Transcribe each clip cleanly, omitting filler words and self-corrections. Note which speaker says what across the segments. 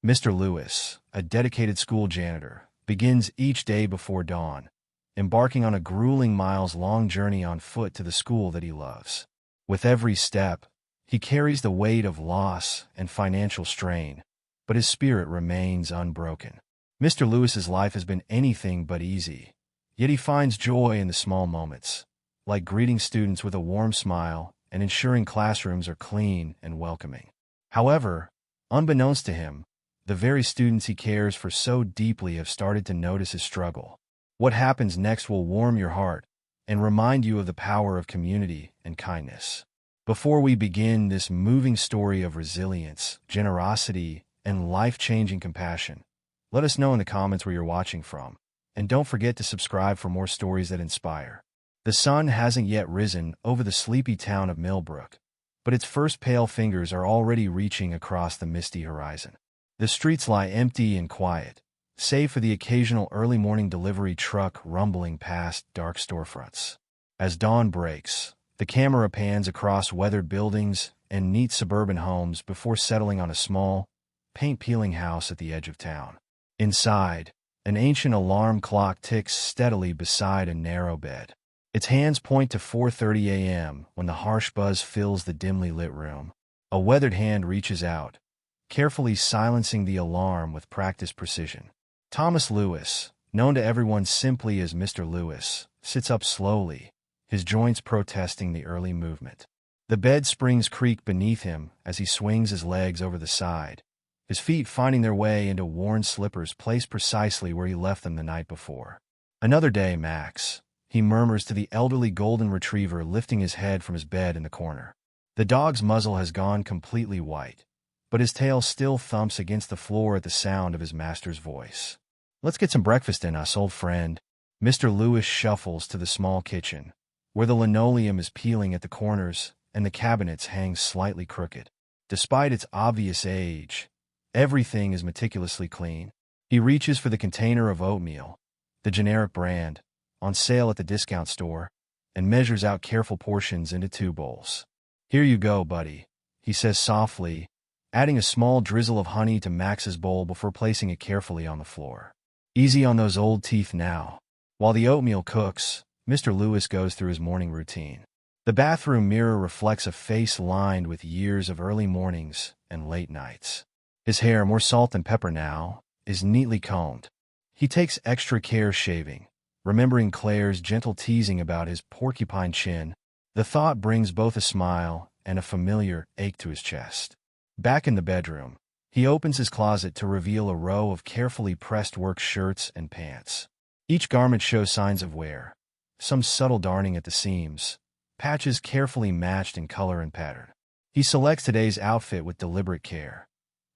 Speaker 1: Mr. Lewis, a dedicated school janitor, begins each day before dawn, embarking on a grueling miles-long journey on foot to the school that he loves. With every step, he carries the weight of loss and financial strain, but his spirit remains unbroken. Mr. Lewis's life has been anything but easy, yet he finds joy in the small moments, like greeting students with a warm smile and ensuring classrooms are clean and welcoming. However, unbeknownst to him, the very students he cares for so deeply have started to notice his struggle. What happens next will warm your heart and remind you of the power of community and kindness. Before we begin this moving story of resilience, generosity, and life-changing compassion, let us know in the comments where you're watching from. And don't forget to subscribe for more stories that inspire. The sun hasn't yet risen over the sleepy town of Millbrook, but its first pale fingers are already reaching across the misty horizon. The streets lie empty and quiet, save for the occasional early morning delivery truck rumbling past dark storefronts. As dawn breaks, the camera pans across weathered buildings and neat suburban homes before settling on a small, paint-peeling house at the edge of town. Inside, an ancient alarm clock ticks steadily beside a narrow bed. Its hands point to 4:30 a.m. when the harsh buzz fills the dimly lit room. A weathered hand reaches out, carefully silencing the alarm with practiced precision. Thomas Lewis, known to everyone simply as Mr. Lewis, sits up slowly, his joints protesting the early movement. The bed springs creak beneath him as he swings his legs over the side, his feet finding their way into worn slippers placed precisely where he left them the night before. "Another day, Max," he murmurs to the elderly golden retriever lifting his head from his bed in the corner. The dog's muzzle has gone completely white, but his tail still thumps against the floor at the sound of his master's voice. "Let's get some breakfast in us, old friend." Mr. Lewis shuffles to the small kitchen, where the linoleum is peeling at the corners and the cabinets hang slightly crooked. Despite its obvious age, everything is meticulously clean. He reaches for the container of oatmeal, the generic brand, on sale at the discount store, and measures out careful portions into 2 bowls. "Here you go, buddy," he says softly, adding a small drizzle of honey to Max's bowl before placing it carefully on the floor. "Easy on those old teeth now." While the oatmeal cooks, Mr. Lewis goes through his morning routine. The bathroom mirror reflects a face lined with years of early mornings and late nights. His hair, more salt than pepper now, is neatly combed. He takes extra care shaving, remembering Claire's gentle teasing about his porcupine chin. The thought brings both a smile and a familiar ache to his chest. Back in the bedroom, he opens his closet to reveal a row of carefully pressed work shirts and pants. Each garment shows signs of wear, some subtle darning at the seams, patches carefully matched in color and pattern. He selects today's outfit with deliberate care.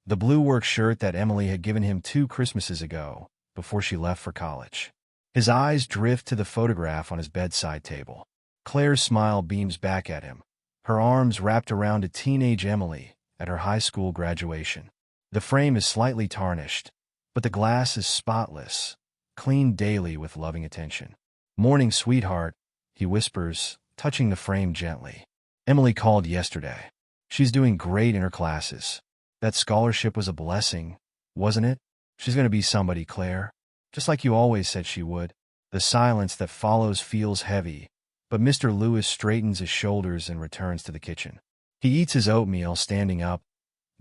Speaker 1: The blue work shirt that Emily had given him 2 Christmases ago, before she left for college. His eyes drift to the photograph on his bedside table. Claire's smile beams back at him, her arms wrapped around a teenage Emily at her high school graduation. The frame is slightly tarnished, but the glass is spotless, cleaned daily with loving attention. "Morning, sweetheart," he whispers, touching the frame gently. "Emily called yesterday. She's doing great in her classes. That scholarship was a blessing, wasn't it? She's going to be somebody, Claire. Just like you always said she would." The silence that follows feels heavy, but Mr. Lewis straightens his shoulders and returns to the kitchen. He eats his oatmeal standing up,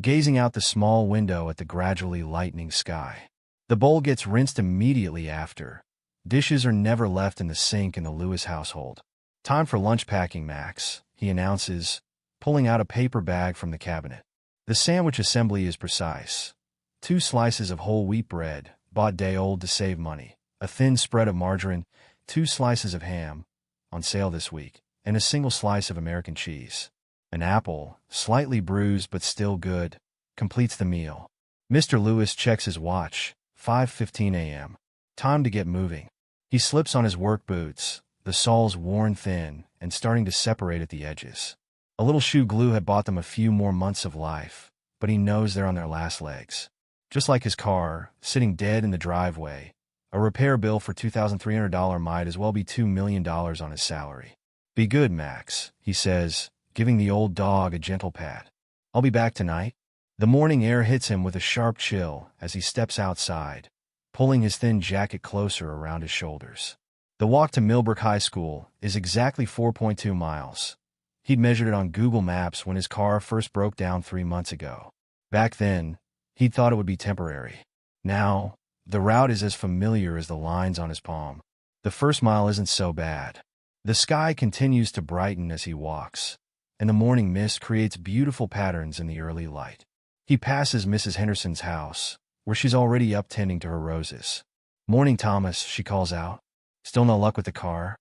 Speaker 1: gazing out the small window at the gradually lightening sky. The bowl gets rinsed immediately after. Dishes are never left in the sink in the Lewis household. "Time for lunch packing, Max," he announces, pulling out a paper bag from the cabinet. The sandwich assembly is precise. 2 slices of whole wheat bread, bought day old to save money, a thin spread of margarine, 2 slices of ham, on sale this week, and a single slice of American cheese. An apple, slightly bruised but still good, completes the meal. Mr. Lewis checks his watch, 5:15 a.m. Time to get moving. He slips on his work boots, the soles worn thin and starting to separate at the edges. A little shoe glue had bought them a few more months of life, but he knows they're on their last legs. Just like his car, sitting dead in the driveway, a repair bill for $2,300 might as well be $2 million on his salary. "Be good, Max," he says, giving the old dog a gentle pat. "I'll be back tonight." The morning air hits him with a sharp chill as he steps outside, pulling his thin jacket closer around his shoulders. The walk to Millbrook High School is exactly 4.2 miles. He'd measured it on Google Maps when his car first broke down 3 months ago. Back then, he'd thought it would be temporary. Now, the route is as familiar as the lines on his palm. The first mile isn't so bad. The sky continues to brighten as he walks, and the morning mist creates beautiful patterns in the early light. He passes Mrs. Henderson's house, where she's already up tending to her roses. "Morning, Thomas," she calls out. "Still no luck with the car?"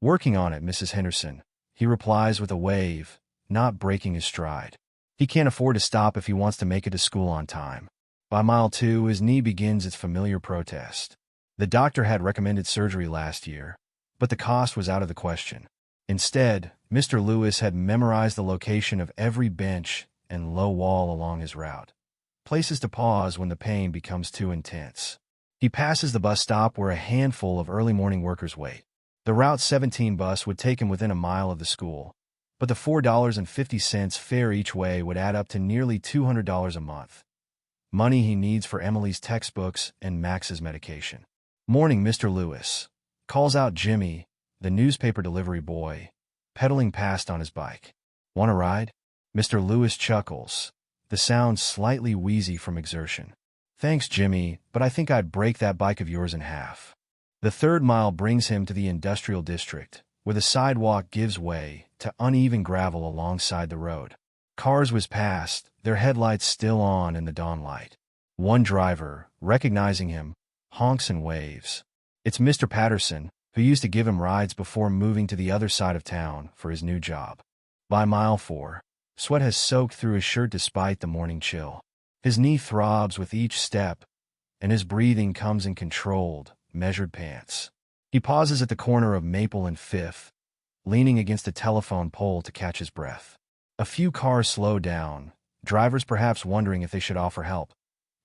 Speaker 1: "Working on it, Mrs. Henderson," he replies with a wave, not breaking his stride. He can't afford to stop if he wants to make it to school on time. By mile 2, his knee begins its familiar protest. The doctor had recommended surgery last year, but the cost was out of the question. Instead, Mr. Lewis had memorized the location of every bench and low wall along his route, places to pause when the pain becomes too intense. He passes the bus stop where a handful of early morning workers wait. The Route 17 bus would take him within a mile of the school, but the $4.50 fare each way would add up to nearly $200 a month. Money he needs for Emily's textbooks and Max's medication. "Morning, Mr. Lewis," calls out Jimmy, the newspaper delivery boy, pedaling past on his bike. "Want a ride?" Mr. Lewis chuckles, the sound slightly wheezy from exertion. "Thanks, Jimmy, but I think I'd break that bike of yours in half." The third mile brings him to the industrial district, where the sidewalk gives way to uneven gravel alongside the road. Cars whiz past, their headlights still on in the dawn light. One driver, recognizing him, honks and waves. It's Mr. Patterson, who used to give him rides before moving to the other side of town for his new job. By mile 4, sweat has soaked through his shirt despite the morning chill. His knee throbs with each step, and his breathing comes in controlled, measured pants. He pauses at the corner of Maple and 5th, leaning against a telephone pole to catch his breath. A few cars slow down, drivers perhaps wondering if they should offer help,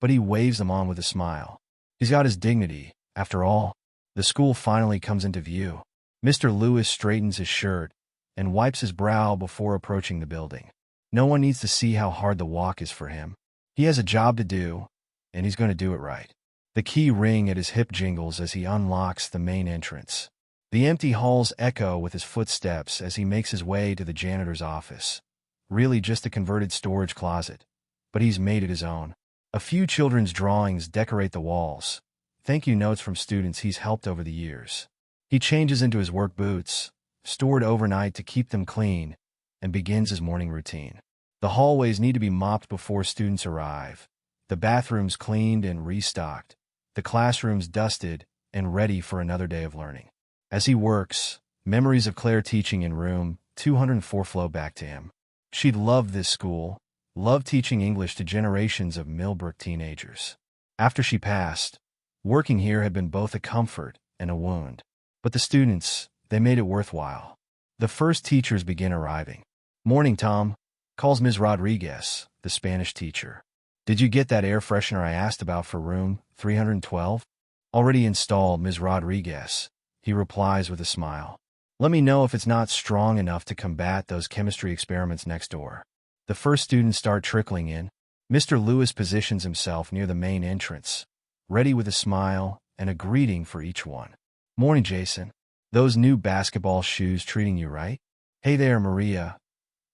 Speaker 1: but he waves them on with a smile. He's got his dignity, after all. The school finally comes into view. Mr. Lewis straightens his shirt and wipes his brow before approaching the building. No one needs to see how hard the walk is for him. He has a job to do, and he's going to do it right. The key ring at his hip jingles as he unlocks the main entrance. The empty halls echo with his footsteps as he makes his way to the janitor's office. Really just a converted storage closet, but he's made it his own. A few children's drawings decorate the walls. Thank you notes from students he's helped over the years. He changes into his work boots, stored overnight to keep them clean, and begins his morning routine. The hallways need to be mopped before students arrive, the bathrooms cleaned and restocked, the classrooms dusted and ready for another day of learning. As he works, memories of Claire teaching in room 204 flow back to him. She'd loved this school, loved teaching English to generations of Millbrook teenagers. After she passed, working here had been both a comfort and a wound. But the students, they made it worthwhile. The first teachers begin arriving. "Morning, Tom," calls Ms. Rodriguez, the Spanish teacher. "Did you get that air freshener I asked about for room 312? "Already installed, Ms. Rodriguez," he replies with a smile. "Let me know if it's not strong enough to combat those chemistry experiments next door." The first students start trickling in. Mr. Lewis positions himself near the main entrance, ready with a smile and a greeting for each one. "Morning, Jason. Those new basketball shoes treating you right? Hey there, Maria.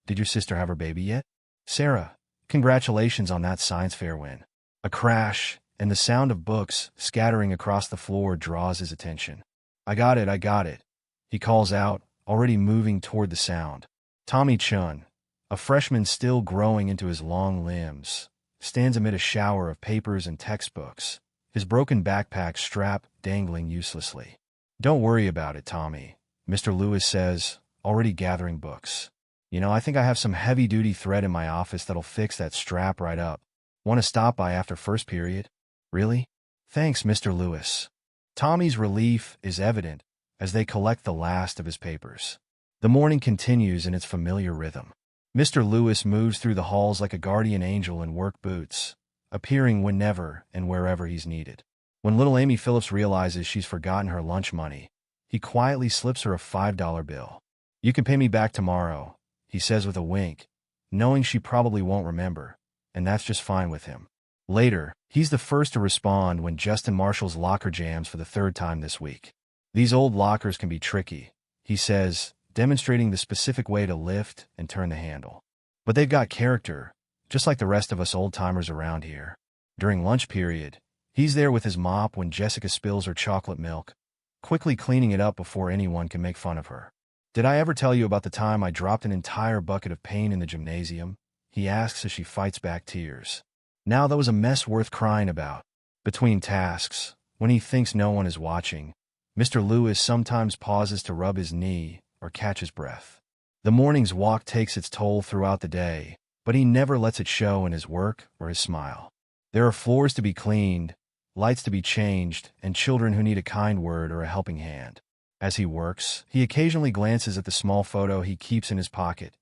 Speaker 1: Did your sister have her baby yet? Sarah, congratulations on that science fair win." A crash, and the sound of books scattering across the floor draws his attention. I got it," he calls out, already moving toward the sound. Tommy Chun, a freshman still growing into his long limbs, stands amid a shower of papers and textbooks, his broken backpack strap dangling uselessly. "Don't worry about it, Tommy," Mr. Lewis says, already gathering books. I think I have some heavy-duty thread in my office that'll fix that strap right up. Want to stop by after first period?" "Really? Thanks, Mr. Lewis." Tommy's relief is evident as they collect the last of his papers. The morning continues in its familiar rhythm. Mr. Lewis moves through the halls like a guardian angel in work boots, appearing whenever and wherever he's needed. When little Amy Phillips realizes she's forgotten her lunch money, he quietly slips her a $5 bill. "You can pay me back tomorrow," he says with a wink, knowing she probably won't remember. and that's just fine with him. Later, he's the first to respond when Justin Marshall's locker jams for the third time this week. These old lockers can be tricky, he says, demonstrating the specific way to lift and turn the handle. But they've got character, just like the rest of us old-timers around here. During lunch period, he's there with his mop when Jessica spills her chocolate milk, quickly cleaning it up before anyone can make fun of her. "Did I ever tell you about the time I dropped an entire bucket of paint in the gymnasium?" he asks as she fights back tears. Now that was a mess worth crying about. Between tasks, when he thinks no one is watching, Mr. Lewis sometimes pauses to rub his knee or catch his breath. The morning's walk takes its toll throughout the day, but he never lets it show in his work or his smile. There are floors to be cleaned, lights to be changed, and children who need a kind word or a helping hand. As he works, he occasionally glances at the small photo he keeps in his pocket.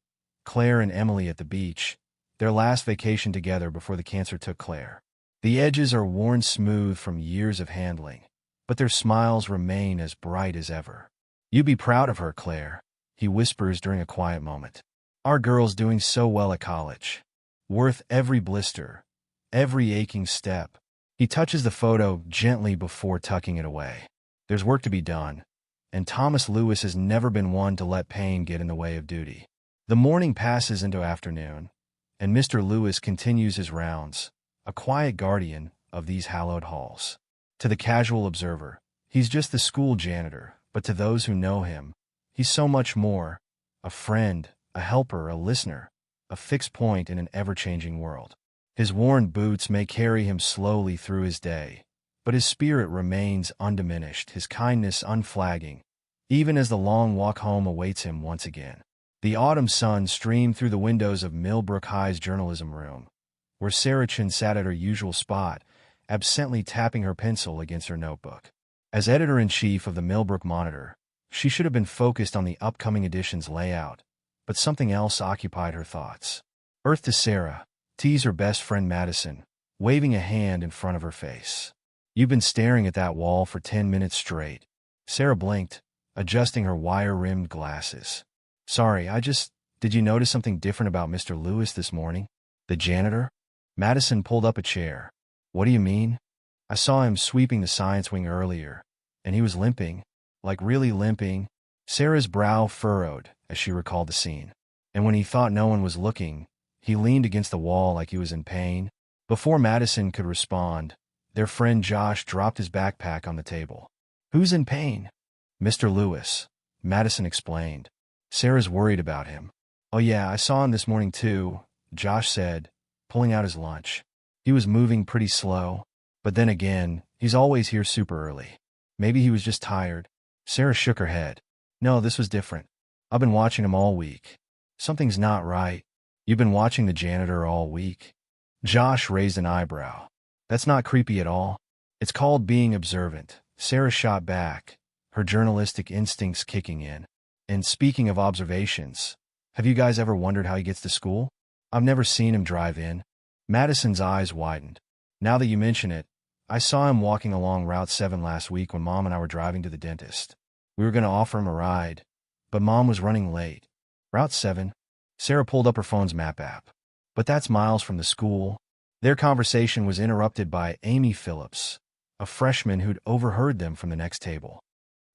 Speaker 1: Claire and Emily at the beach, their last vacation together before the cancer took Claire. The edges are worn smooth from years of handling, but their smiles remain as bright as ever. "You be proud of her, Claire," he whispers during a quiet moment. "Our girl's doing so well at college. Worth every blister, every aching step." He touches the photo gently before tucking it away. There's work to be done, and Thomas Lewis has never been one to let pain get in the way of duty. The morning passes into afternoon, and Mr. Lewis continues his rounds, a quiet guardian of these hallowed halls. To the casual observer, he's just the school janitor, but to those who know him, he's so much more: a friend, a helper, a listener, a fixed point in an ever-changing world. His worn boots may carry him slowly through his day, but his spirit remains undiminished, his kindness unflagging, even as the long walk home awaits him once again. The autumn sun streamed through the windows of Millbrook High's journalism room, where Sarah Chin sat at her usual spot, absently tapping her pencil against her notebook. As editor-in-chief of the Millbrook Monitor, she should have been focused on the upcoming edition's layout, but something else occupied her thoughts. "Earth to Sarah," teased her best friend Madison, waving a hand in front of her face. "You've been staring at that wall for 10 minutes straight." Sarah blinked, adjusting her wire-rimmed glasses. "Sorry, did you notice something different about Mr. Lewis this morning?" "The janitor?" Madison pulled up a chair. "What do you mean?" "I saw him sweeping the science wing earlier, and he was limping, like really limping." Sarah's brow furrowed as she recalled the scene. "And when he thought no one was looking, he leaned against the wall like he was in pain." Before Madison could respond, their friend Josh dropped his backpack on the table. "Who's in pain?" "Mr. Lewis," Madison explained. "Sarah's worried about him." "Oh yeah, I saw him this morning too," Josh said, pulling out his lunch. "He was moving pretty slow, but then again, he's always here super early. Maybe he was just tired." Sarah shook her head. "No, this was different. I've been watching him all week. Something's not right." "You've been watching the janitor all week?" Josh raised an eyebrow. "That's not creepy at all. It's called being observant," Sarah shot back, her journalistic instincts kicking in. "And speaking of observations, have you guys ever wondered how he gets to school? I've never seen him drive in." Madison's eyes widened. "Now that you mention it, I saw him walking along Route 7 last week when Mom and I were driving to the dentist. We were going to offer him a ride, but Mom was running late." "Route 7? Sarah pulled up her phone's map app. "But that's miles from the school." Their conversation was interrupted by Amy Phillips, a freshman who'd overheard them from the next table.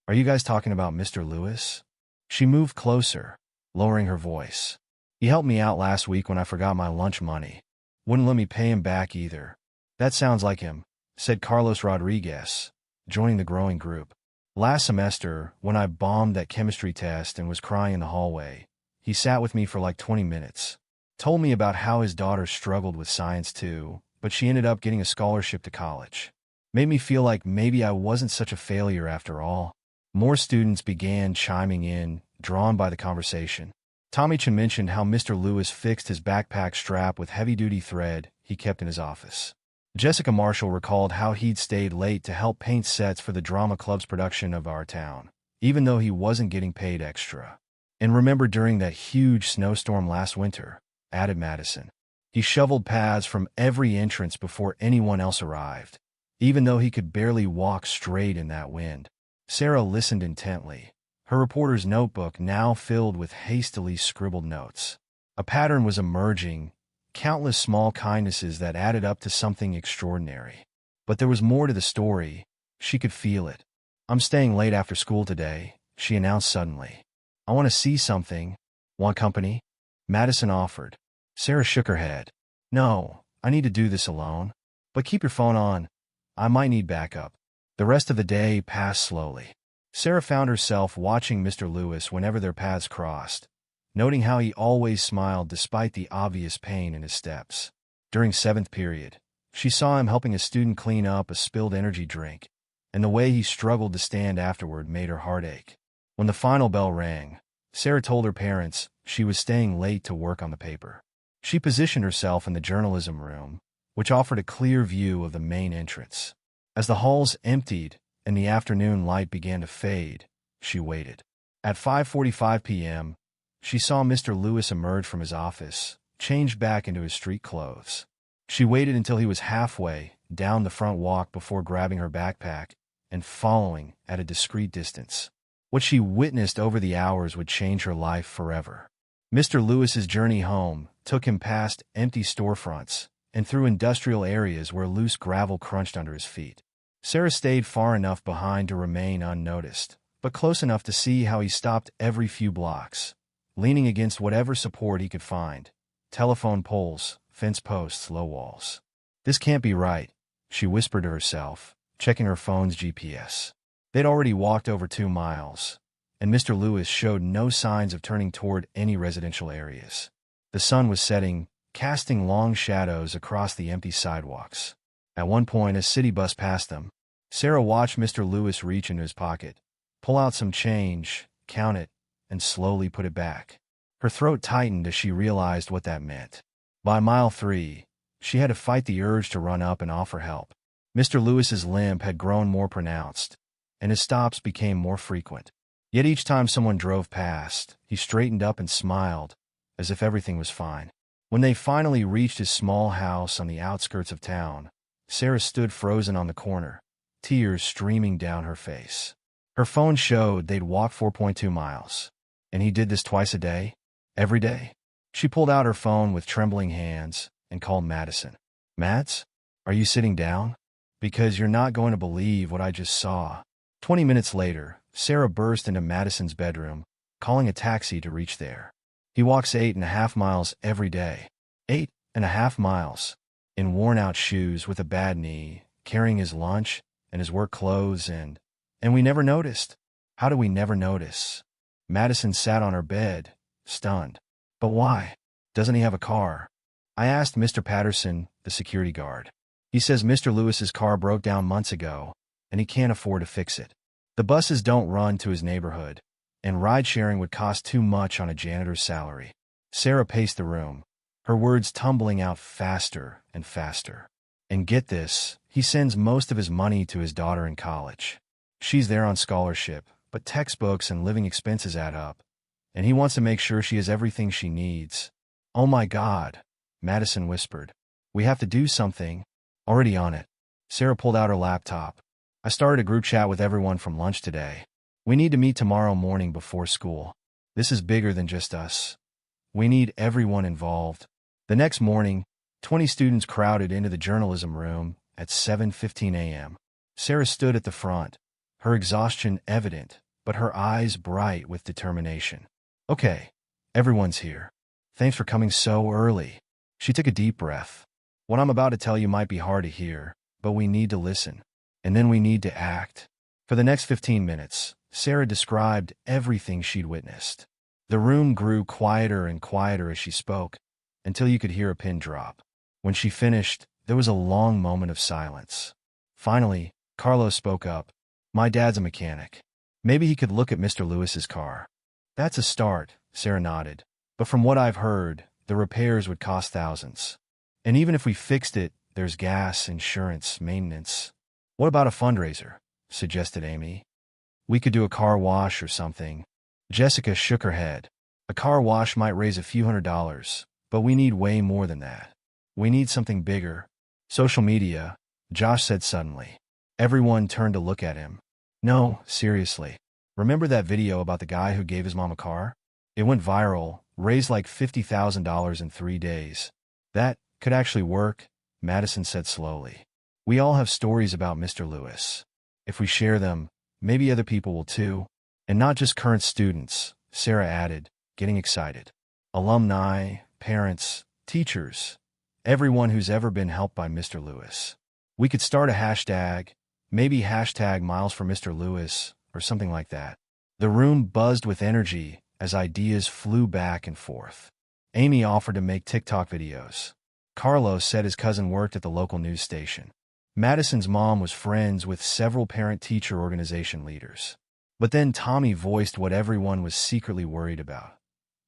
Speaker 1: "Are you guys talking about Mr. Lewis?" She moved closer, lowering her voice. "He helped me out last week when I forgot my lunch money. Wouldn't let me pay him back either." "That sounds like him," said Carlos Rodriguez, joining the growing group. "Last semester, when I bombed that chemistry test and was crying in the hallway, he sat with me for like 20 minutes. Told me about how his daughter struggled with science too, but she ended up getting a scholarship to college. Made me feel like maybe I wasn't such a failure after all." More students began chiming in, drawn by the conversation. Tommy Chin mentioned how Mr. Lewis fixed his backpack strap with heavy-duty thread he kept in his office. Jessica Marshall recalled how he'd stayed late to help paint sets for the drama club's production of Our Town, even though he wasn't getting paid extra. "And remember during that huge snowstorm last winter," added Madison. "He shoveled paths from every entrance before anyone else arrived, even though he could barely walk straight in that wind." Sarah listened intently, her reporter's notebook now filled with hastily scribbled notes. A pattern was emerging, countless small kindnesses that added up to something extraordinary. But there was more to the story. She could feel it. "I'm staying late after school today," she announced suddenly. "I want to see something." "Want company?" Madison offered. Sarah shook her head. "No, I need to do this alone. But keep your phone on. I might need backup." The rest of the day passed slowly. Sarah found herself watching Mr. Lewis whenever their paths crossed, noting how he always smiled despite the obvious pain in his steps. During seventh period, she saw him helping a student clean up a spilled energy drink, and the way he struggled to stand afterward made her heart ache. When the final bell rang, Sarah told her parents she was staying late to work on the paper. She positioned herself in the journalism room, which offered a clear view of the main entrance. As the halls emptied and the afternoon light began to fade, she waited. At 5:45 p.m., she saw Mr. Lewis emerge from his office, changed back into his street clothes. She waited until he was halfway down the front walk before grabbing her backpack and following at a discreet distance. What she witnessed over the hours would change her life forever. Mr. Lewis's journey home took him past empty storefronts and through industrial areas where loose gravel crunched under his feet. Sarah stayed far enough behind to remain unnoticed, but close enough to see how he stopped every few blocks, leaning against whatever support he could find: telephone poles, fence posts, low walls. "This can't be right," she whispered to herself, checking her phone's GPS. They'd already walked over 2 miles, and Mr. Lewis showed no signs of turning toward any residential areas. The sun was setting, casting long shadows across the empty sidewalks. At one point, a city bus passed them. Sarah watched Mr. Lewis reach into his pocket, pull out some change, count it, and slowly put it back. Her throat tightened as she realized what that meant. By mile 3, she had to fight the urge to run up and offer help. Mr. Lewis's limp had grown more pronounced, and his stops became more frequent. Yet each time someone drove past, he straightened up and smiled, as if everything was fine. When they finally reached his small house on the outskirts of town, Sarah stood frozen on the corner, tears streaming down her face. Her phone showed they'd walked 4.2 miles. And he did this twice a day? Every day? She pulled out her phone with trembling hands and called Madison. "Mads, are you sitting down? Because you're not going to believe what I just saw." 20 minutes later, Sarah burst into Madison's bedroom, calling a taxi to reach there. He walks 8.5 miles every day. 8.5 miles. In worn-out shoes with a bad knee, carrying his lunch and his work clothes, and we never noticed. How do we never notice? Madison sat on her bed, stunned. "But why? Doesn't he have a car?" I asked Mr. Patterson, the security guard. "He says Mr. Lewis's car broke down months ago, and he can't afford to fix it. The buses don't run to his neighborhood, and ride-sharing would cost too much on a janitor's salary." Sarah paced the room, her words tumbling out faster and faster. "And get this, he sends most of his money to his daughter in college. She's there on scholarship, but textbooks and living expenses add up, and he wants to make sure she has everything she needs." "Oh my God," Madison whispered. "We have to do something." "Already on it." Sarah pulled out her laptop. "I started a group chat with everyone from lunch today. We need to meet tomorrow morning before school. This is bigger than just us. We need everyone involved." The next morning, 20 students crowded into the journalism room at 7:15 a.m. Sarah stood at the front, her exhaustion evident, but her eyes bright with determination. "Okay, everyone's here. Thanks for coming so early." She took a deep breath. "What I'm about to tell you might be hard to hear, but we need to listen. And then we need to act." For the next 15 minutes, Sarah described everything she'd witnessed. The room grew quieter and quieter as she spoke, until you could hear a pin drop. When she finished, there was a long moment of silence. Finally, Carlos spoke up. "My dad's a mechanic. Maybe he could look at Mr. Lewis's car." "That's a start," Sarah nodded. "But from what I've heard, the repairs would cost thousands. And even if we fixed it, there's gas, insurance, maintenance." "What about a fundraiser?" suggested Amy. "We could do a car wash or something." Jessica shook her head. "A car wash might raise a few $100s, but we need way more than that. We need something bigger." "Social media," Josh said suddenly. Everyone turned to look at him. "No, seriously. Remember that video about the guy who gave his mom a car? It went viral, raised like $50,000 in 3 days. That could actually work, Madison said slowly. We all have stories about Mr. Lewis. If we share them, maybe other people will too. And not just current students, Sarah added, getting excited. Alumni, parents, teachers, everyone who's ever been helped by Mr. Lewis. We could start a hashtag, maybe hashtag Miles for Mr. Lewis, or something like that. The room buzzed with energy as ideas flew back and forth. Amy offered to make TikTok videos. Carlos said his cousin worked at the local news station. Madison's mom was friends with several parent-teacher organization leaders. But then Tommy voiced what everyone was secretly worried about.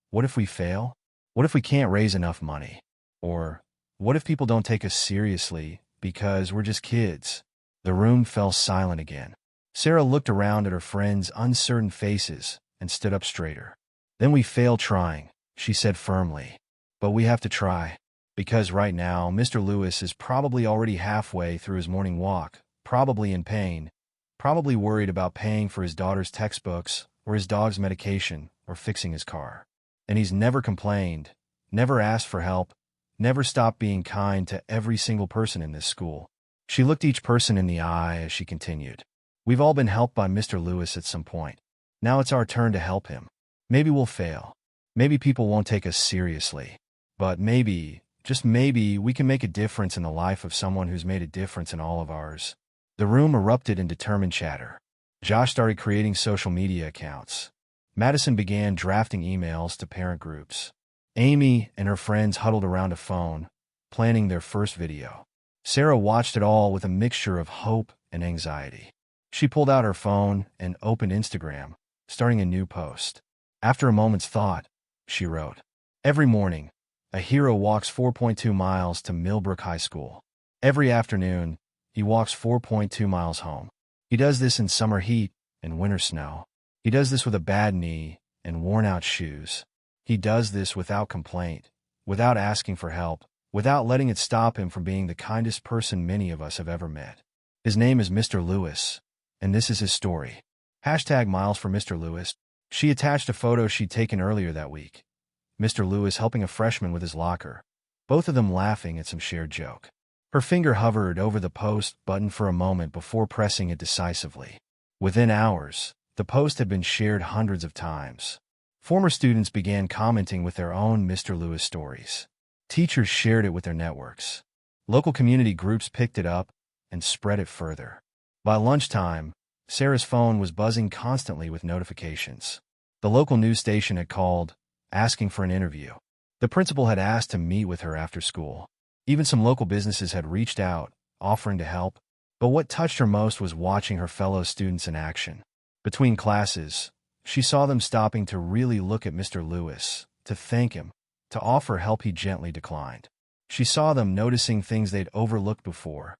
Speaker 1: What if we fail? What if we can't raise enough money? Or what if people don't take us seriously because we're just kids? The room fell silent again. Sarah looked around at her friends' uncertain faces and stood up straighter. Then we failed trying, she said firmly. But we have to try. Because right now, Mr. Lewis is probably already halfway through his morning walk, probably in pain, probably worried about paying for his daughter's textbooks or his dog's medication or fixing his car. And he's never complained, never asked for help, never stopped being kind to every single person in this school. She looked each person in the eye as she continued. We've all been helped by Mr. Lewis at some point. Now it's our turn to help him. Maybe we'll fail. Maybe people won't take us seriously. But maybe, just maybe, we can make a difference in the life of someone who's made a difference in all of ours. The room erupted in determined chatter. Josh started creating social media accounts. Madison began drafting emails to parent groups. Amy and her friends huddled around a phone, planning their first video. Sarah watched it all with a mixture of hope and anxiety. She pulled out her phone and opened Instagram, starting a new post. After a moment's thought, she wrote, "Every morning, a hero walks 4.2 miles to Millbrook High School. Every afternoon, he walks 4.2 miles home. He does this in summer heat and winter snow. He does this with a bad knee and worn-out shoes. He does this without complaint, without asking for help, without letting it stop him from being the kindest person many of us have ever met. His name is Mr. Lewis, and this is his story. Hashtag Miles for Mr. Lewis." She attached a photo she'd taken earlier that week. Mr. Lewis helping a freshman with his locker, both of them laughing at some shared joke. Her finger hovered over the post button for a moment before pressing it decisively. Within hours, the post had been shared hundreds of times. Former students began commenting with their own Mr. Lewis stories. Teachers shared it with their networks. Local community groups picked it up and spread it further. By lunchtime, Sarah's phone was buzzing constantly with notifications. The local news station had called, asking for an interview. The principal had asked to meet with her after school. Even some local businesses had reached out, offering to help. But what touched her most was watching her fellow students in action. Between classes, she saw them stopping to really look at Mr. Lewis, to thank him, to offer help he gently declined. She saw them noticing things they'd overlooked before.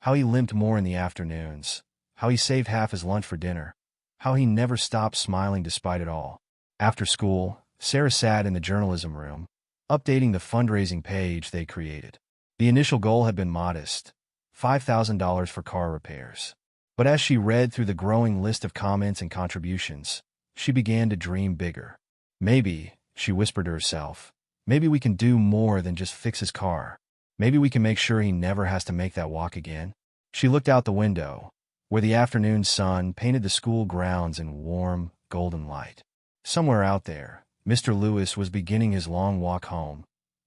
Speaker 1: How he limped more in the afternoons. How he saved half his lunch for dinner. How he never stopped smiling despite it all. After school, Sarah sat in the journalism room, updating the fundraising page they created. The initial goal had been modest, $5,000 for car repairs. But as she read through the growing list of comments and contributions, she began to dream bigger. Maybe, she whispered to herself, maybe we can do more than just fix his car. Maybe we can make sure he never has to make that walk again. She looked out the window, where the afternoon sun painted the school grounds in warm, golden light. Somewhere out there, Mr. Lewis was beginning his long walk home,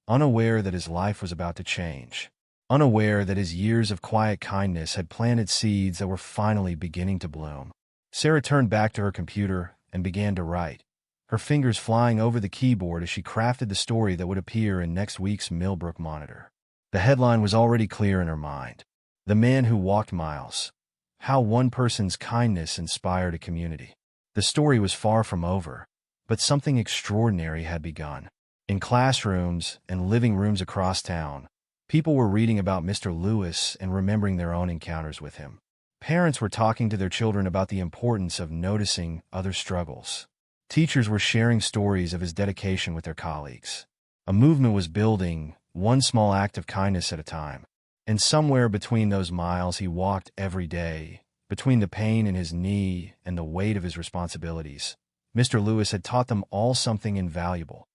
Speaker 1: unaware that his life was about to change, unaware that his years of quiet kindness had planted seeds that were finally beginning to bloom. Sarah turned back to her computer and began to write, her fingers flying over the keyboard as she crafted the story that would appear in next week's Millbrook Monitor. The headline was already clear in her mind. The Man Who Walked Miles. How one person's kindness inspired a community. The story was far from over, but something extraordinary had begun. In classrooms and living rooms across town, people were reading about Mr. Lewis and remembering their own encounters with him. Parents were talking to their children about the importance of noticing other struggles. Teachers were sharing stories of his dedication with their colleagues. A movement was building, one small act of kindness at a time. And somewhere between those miles he walked every day, between the pain in his knee and the weight of his responsibilities, Mr. Lewis had taught them all something invaluable,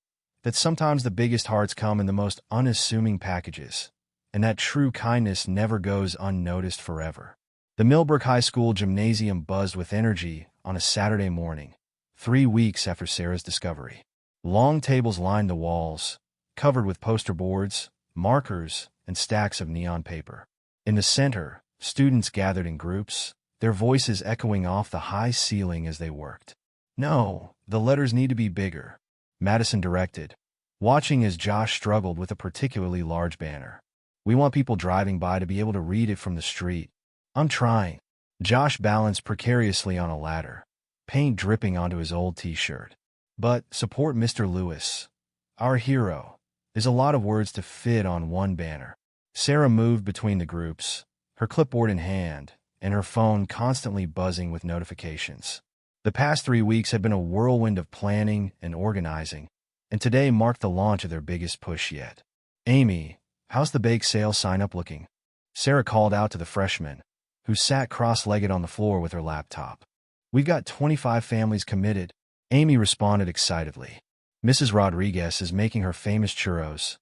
Speaker 1: that sometimes the biggest hearts come in the most unassuming packages, and that true kindness never goes unnoticed forever. The Millbrook High School gymnasium buzzed with energy on a Saturday morning, 3 weeks after Sarah's discovery. Long tables lined the walls, covered with poster boards, markers, and stacks of neon paper. In the center, students gathered in groups, their voices echoing off the high ceiling as they worked. "No, the letters need to be bigger," Madison directed, watching as Josh struggled with a particularly large banner. "We want people driving by to be able to read it from the street." "I'm trying." Josh balanced precariously on a ladder, paint dripping onto his old t-shirt. "But support Mr. Lewis, our hero." There's a lot of words to fit on one banner. Sarah moved between the groups, her clipboard in hand, and her phone constantly buzzing with notifications. The past 3 weeks had been a whirlwind of planning and organizing, and today marked the launch of their biggest push yet. "Amy, how's the bake sale sign-up looking?" Sarah called out to the freshman, who sat cross-legged on the floor with her laptop. "We've got 25 families committed," Amy responded excitedly. "Mrs. Rodriguez is making her famous churros.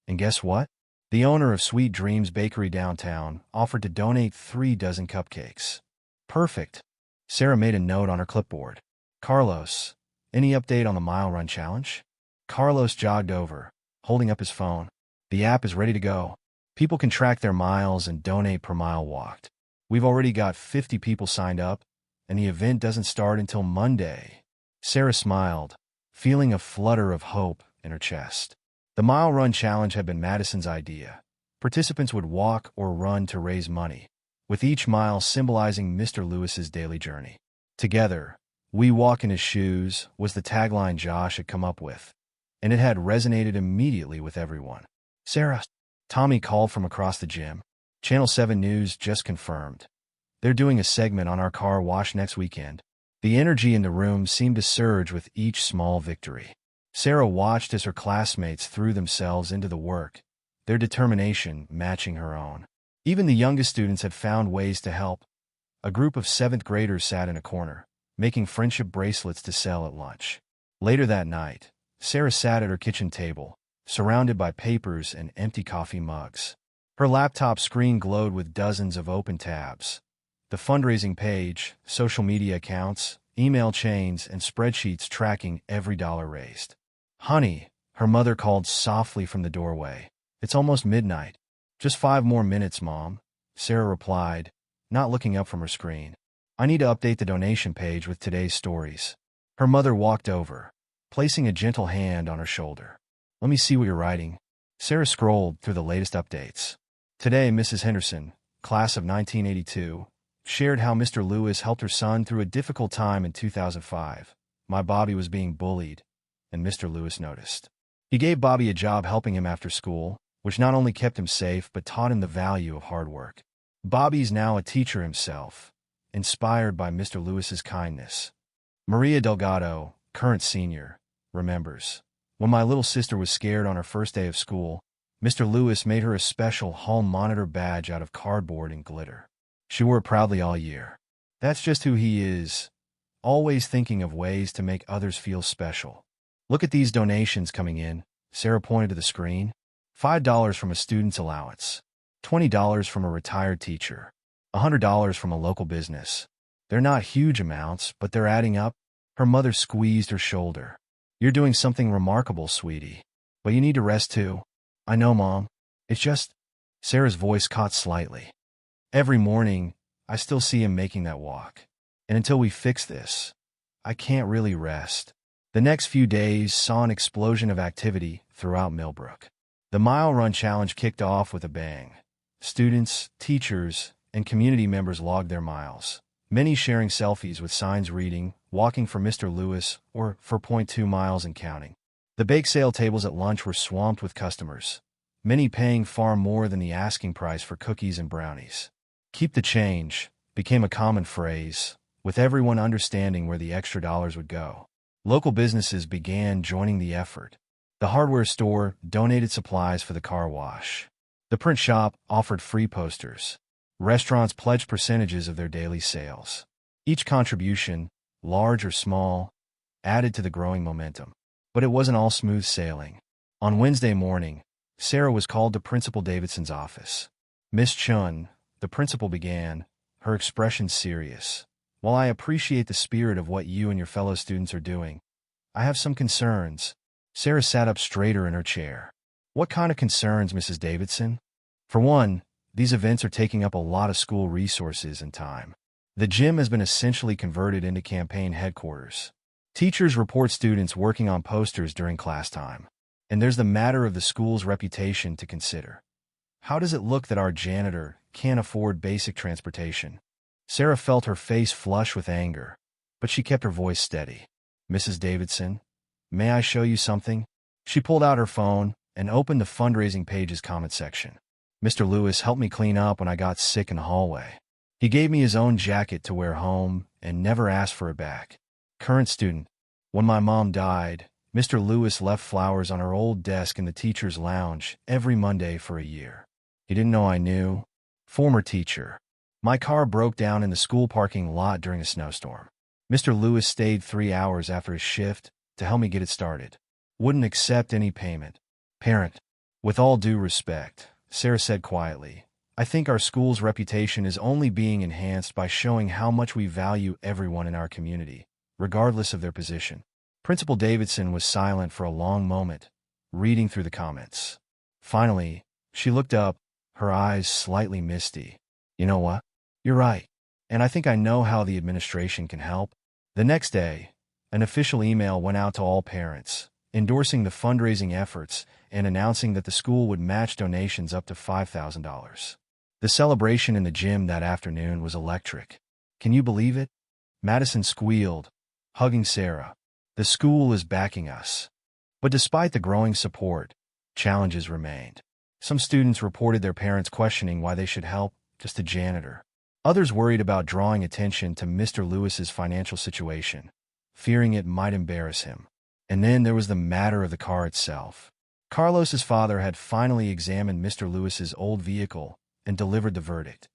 Speaker 1: And guess what? The owner of Sweet Dreams Bakery downtown offered to donate 3 dozen cupcakes." "Perfect." Sarah made a note on her clipboard. "Carlos, any update on the mile run challenge?" Carlos jogged over, holding up his phone. "The app is ready to go. People can track their miles and donate per mile walked. We've already got 50 people signed up, and the event doesn't start until Monday." Sarah smiled, feeling a flutter of hope in her chest. The Mile Run Challenge had been Madison's idea. Participants would walk or run to raise money, with each mile symbolizing Mr. Lewis's daily journey. "Together, we walk in his shoes" was the tagline Josh had come up with, and it had resonated immediately with everyone. "Sarah," Tommy called from across the gym. "Channel 7 News just confirmed. They're doing a segment on our car wash next weekend." The energy in the room seemed to surge with each small victory. Sarah watched as her classmates threw themselves into the work, their determination matching her own. Even the youngest students had found ways to help. A group of 7th graders sat in a corner, making friendship bracelets to sell at lunch. Later that night, Sarah sat at her kitchen table, surrounded by papers and empty coffee mugs. Her laptop screen glowed with dozens of open tabs. The fundraising page, social media accounts, email chains, and spreadsheets tracking every dollar raised. "Honey," her mother called softly from the doorway. "It's almost midnight." "Just 5 more minutes, Mom," Sarah replied, not looking up from her screen. "I need to update the donation page with today's stories." Her mother walked over, placing a gentle hand on her shoulder. "Let me see what you're writing." Sarah scrolled through the latest updates. Today, Mrs. Henderson, class of 1982, shared how Mr. Lewis helped her son through a difficult time in 2005. "My Bobby was being bullied, and Mr. Lewis noticed. He gave Bobby a job helping him after school, which not only kept him safe but taught him the value of hard work. Bobby's now a teacher himself, inspired by Mr. Lewis's kindness." Maria Delgado, current senior, remembers, "When my little sister was scared on her first day of school, Mr. Lewis made her a special hall monitor badge out of cardboard and glitter. She wore it proudly all year." That's just who he is, always thinking of ways to make others feel special. "Look at these donations coming in," Sarah pointed to the screen. $5 from a student's allowance, $20 from a retired teacher, $100 from a local business. They're not huge amounts, but they're adding up. Her mother squeezed her shoulder. "You're doing something remarkable, sweetie. But you need to rest too." "I know, Mom. It's just—" Sarah's voice caught slightly. "Every morning, I still see him making that walk. And until we fix this, I can't really rest." The next few days saw an explosion of activity throughout Millbrook. The Mile Run Challenge kicked off with a bang. Students, teachers, and community members logged their miles, many sharing selfies with signs reading, "Walking for Mr. Lewis," or "For .2 miles and counting." The bake sale tables at lunch were swamped with customers, many paying far more than the asking price for cookies and brownies. "Keep the change" became a common phrase, with everyone understanding where the extra dollars would go. Local businesses began joining the effort. The hardware store donated supplies for the car wash. The print shop offered free posters. Restaurants pledged percentages of their daily sales. Each contribution, large or small, added to the growing momentum. But it wasn't all smooth sailing. On Wednesday morning, Sarah was called to Principal Davidson's office. "Miss Chun," the principal began, her expression serious. "While I appreciate the spirit of what you and your fellow students are doing, I have some concerns." Sarah sat up straighter in her chair. "What kind of concerns, Mrs. Davidson?" "For one, these events are taking up a lot of school resources and time. The gym has been essentially converted into campaign headquarters. Teachers report students working on posters during class time. And there's the matter of the school's reputation to consider. How does it look that our janitor can't afford basic transportation?" Sarah felt her face flush with anger, but she kept her voice steady. "Mrs. Davidson, may I show you something?" She pulled out her phone and opened the fundraising page's comment section. "Mr. Lewis helped me clean up when I got sick in the hallway. He gave me his own jacket to wear home and never asked for it back. Current student, when my mom died, Mr. Lewis left flowers on her old desk in the teacher's lounge every Monday for a year. He didn't know I knew." Former teacher, "My car broke down in the school parking lot during a snowstorm. Mr. Lewis stayed 3 hours after his shift to help me get it started. Wouldn't accept any payment." Parent, "With all due respect," Sarah said quietly, "I think our school's reputation is only being enhanced by showing how much we value everyone in our community, regardless of their position." Principal Davidson was silent for a long moment, reading through the comments. Finally, she looked up, her eyes slightly misty. "You know what? You're right. And I think I know how the administration can help." The next day, an official email went out to all parents, endorsing the fundraising efforts and announcing that the school would match donations up to $5,000. The celebration in the gym that afternoon was electric. "Can you believe it?" Madison squealed, hugging Sarah. "The school is backing us." But despite the growing support, challenges remained. Some students reported their parents questioning why they should help just a janitor. Others worried about drawing attention to Mr. Lewis's financial situation, fearing it might embarrass him. And then there was the matter of the car itself. Carlos's father had finally examined Mr. Lewis's old vehicle and delivered the verdict.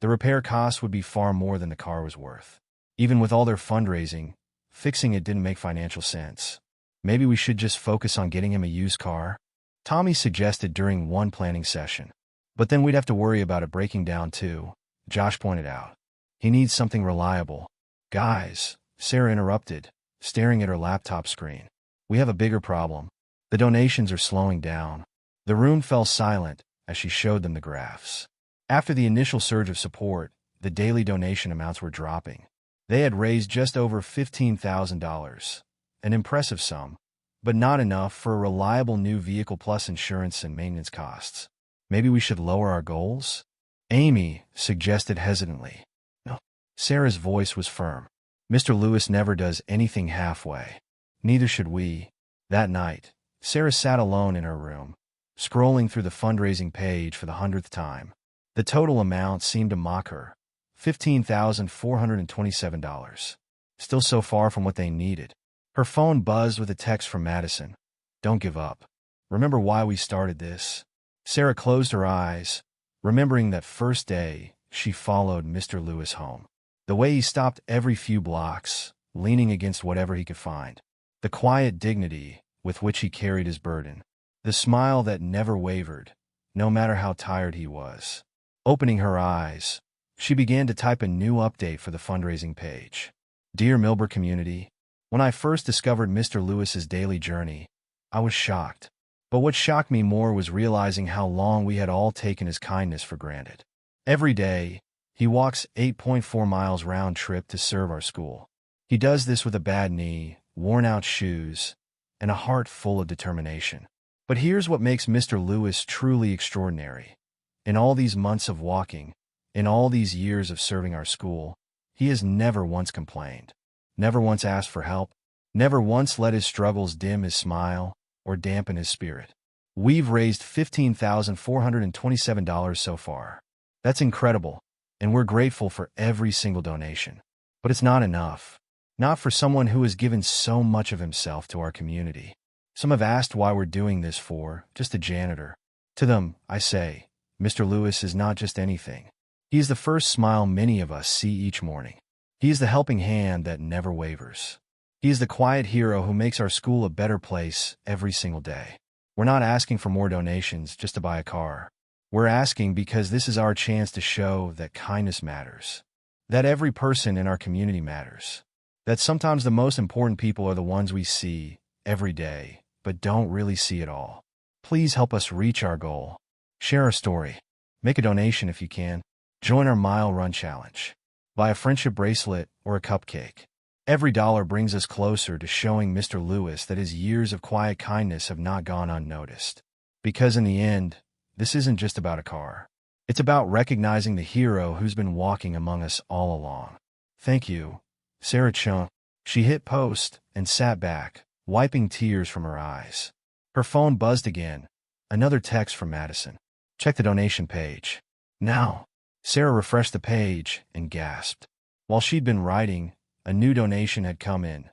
Speaker 1: The repair costs would be far more than the car was worth. Even with all their fundraising, fixing it didn't make financial sense. "Maybe we should just focus on getting him a used car?" Tommy suggested during one planning session. "But then we'd have to worry about it breaking down too," Josh pointed out. "He needs something reliable." "Guys," Sarah interrupted, staring at her laptop screen. "We have a bigger problem. The donations are slowing down." The room fell silent as she showed them the graphs. After the initial surge of support, the daily donation amounts were dropping. They had raised just over $15,000, an impressive sum, but not enough for a reliable new vehicle plus insurance and maintenance costs. "Maybe we should lower our goals?" Amy suggested hesitantly. "No." Sarah's voice was firm. "Mr. Lewis never does anything halfway. Neither should we." That night, Sarah sat alone in her room, scrolling through the fundraising page for the 100th time. The total amount seemed to mock her. $15,427. Still so far from what they needed. Her phone buzzed with a text from Madison. "Don't give up. Remember why we started this?" Sarah closed her eyes, remembering that first day she followed Mr. Lewis home. The way he stopped every few blocks, leaning against whatever he could find. The quiet dignity with which he carried his burden. The smile that never wavered, no matter how tired he was. Opening her eyes, she began to type a new update for the fundraising page. "Dear Milburn community, when I first discovered Mr. Lewis's daily journey, I was shocked. But what shocked me more was realizing how long we had all taken his kindness for granted. Every day, he walks 8.4 miles round trip to serve our school. He does this with a bad knee, worn-out shoes, and a heart full of determination. But here's what makes Mr. Lewis truly extraordinary. In all these months of walking, in all these years of serving our school, he has never once complained, never once asked for help, never once let his struggles dim his smile or dampen his spirit. We've raised $15,427 so far. That's incredible, and we're grateful for every single donation. But it's not enough. Not for someone who has given so much of himself to our community. Some have asked why we're doing this for just a janitor. To them, I say, Mr. Lewis is not just anything. He is the first smile many of us see each morning. He is the helping hand that never wavers. He is the quiet hero who makes our school a better place every single day. We're not asking for more donations just to buy a car. We're asking because this is our chance to show that kindness matters, that every person in our community matters, that sometimes the most important people are the ones we see every day, but don't really see at all. Please help us reach our goal. Share our story. Make a donation if you can. Join our mile run challenge. Buy a friendship bracelet or a cupcake. Every dollar brings us closer to showing Mr. Lewis that his years of quiet kindness have not gone unnoticed. Because in the end, this isn't just about a car. It's about recognizing the hero who's been walking among us all along. Thank you, Sarah Chung. She hit post and sat back, wiping tears from her eyes. Her phone buzzed again. Another text from Madison. Check the donation page. Now. Sarah refreshed the page and gasped. While she'd been writing, a new donation had come in.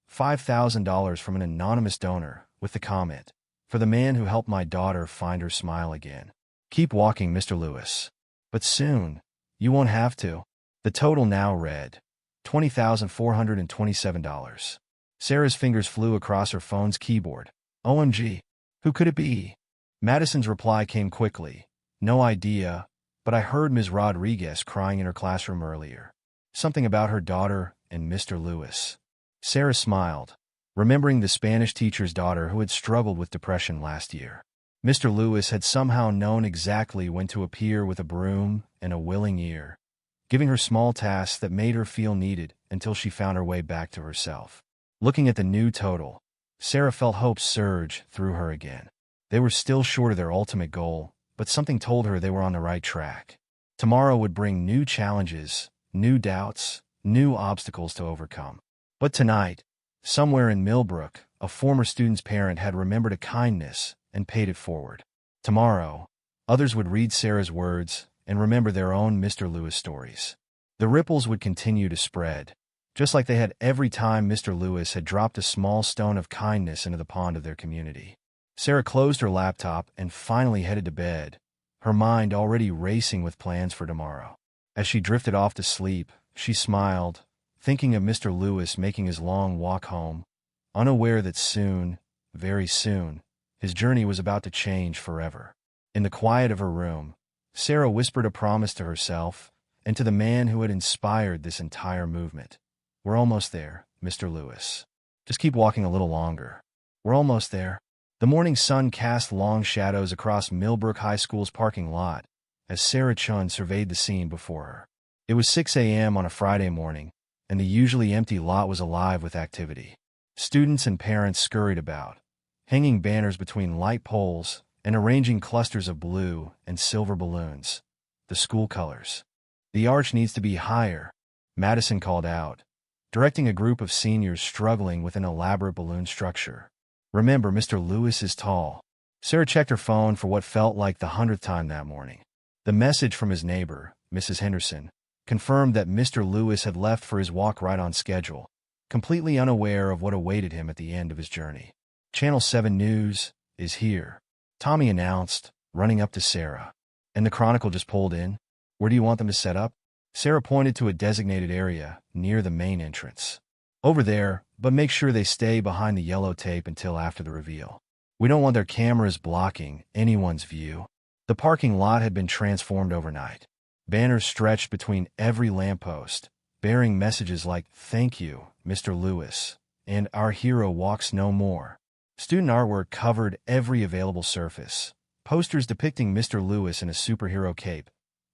Speaker 1: $5,000 from an anonymous donor, with the comment, "For the man who helped my daughter find her smile again. Keep walking, Mr. Lewis. But soon, you won't have to." The total now read, $20,427. Sarah's fingers flew across her phone's keyboard. OMG. Who could it be? Madison's reply came quickly. No idea, but I heard Ms. Rodriguez crying in her classroom earlier. Something about her daughter and Mr. Lewis. Sarah smiled, remembering the Spanish teacher's daughter who had struggled with depression last year. Mr. Lewis had somehow known exactly when to appear with a broom and a willing ear, giving her small tasks that made her feel needed until she found her way back to herself. Looking at the new total, Sarah felt hope surge through her again. They were still short of their ultimate goal, but something told her they were on the right track. Tomorrow would bring new challenges, new doubts, new obstacles to overcome. But tonight, somewhere in Millbrook, a former student's parent had remembered a kindness and paid it forward. Tomorrow, others would read Sarah's words and remember their own Mr. Lewis stories. The ripples would continue to spread, just like they had every time Mr. Lewis had dropped a small stone of kindness into the pond of their community. Sarah closed her laptop and finally headed to bed, her mind already racing with plans for tomorrow. As she drifted off to sleep, she smiled, thinking of Mr. Lewis making his long walk home, unaware that soon, very soon, his journey was about to change forever. In the quiet of her room, Sarah whispered a promise to herself and to the man who had inspired this entire movement. We're almost there, Mr. Lewis. Just keep walking a little longer. We're almost there. The morning sun cast long shadows across Millbrook High School's parking lot as Sarah Chun surveyed the scene before her. It was 6 a.m. on a Friday morning, and the usually empty lot was alive with activity. Students and parents scurried about, hanging banners between light poles and arranging clusters of blue and silver balloons, the school colors. The arch needs to be higher, Madison called out, directing a group of seniors struggling with an elaborate balloon structure. Remember, Mr. Lewis is tall. Sarah checked her phone for what felt like the 100th time that morning. The message from his neighbor, Mrs. Henderson, confirmed that Mr. Lewis had left for his walk right on schedule, completely unaware of what awaited him at the end of his journey. Channel 7 News is here, Tommy announced, running up to Sarah. And the Chronicle just pulled in? Where do you want them to set up? Sarah pointed to a designated area near the main entrance. Over there, but make sure they stay behind the yellow tape until after the reveal. We don't want their cameras blocking anyone's view. The parking lot had been transformed overnight. Banners stretched between every lamppost, bearing messages like, "Thank you, Mr. Lewis," and "Our hero walks no more." Student artwork covered every available surface. Posters depicting Mr. Lewis in a superhero cape,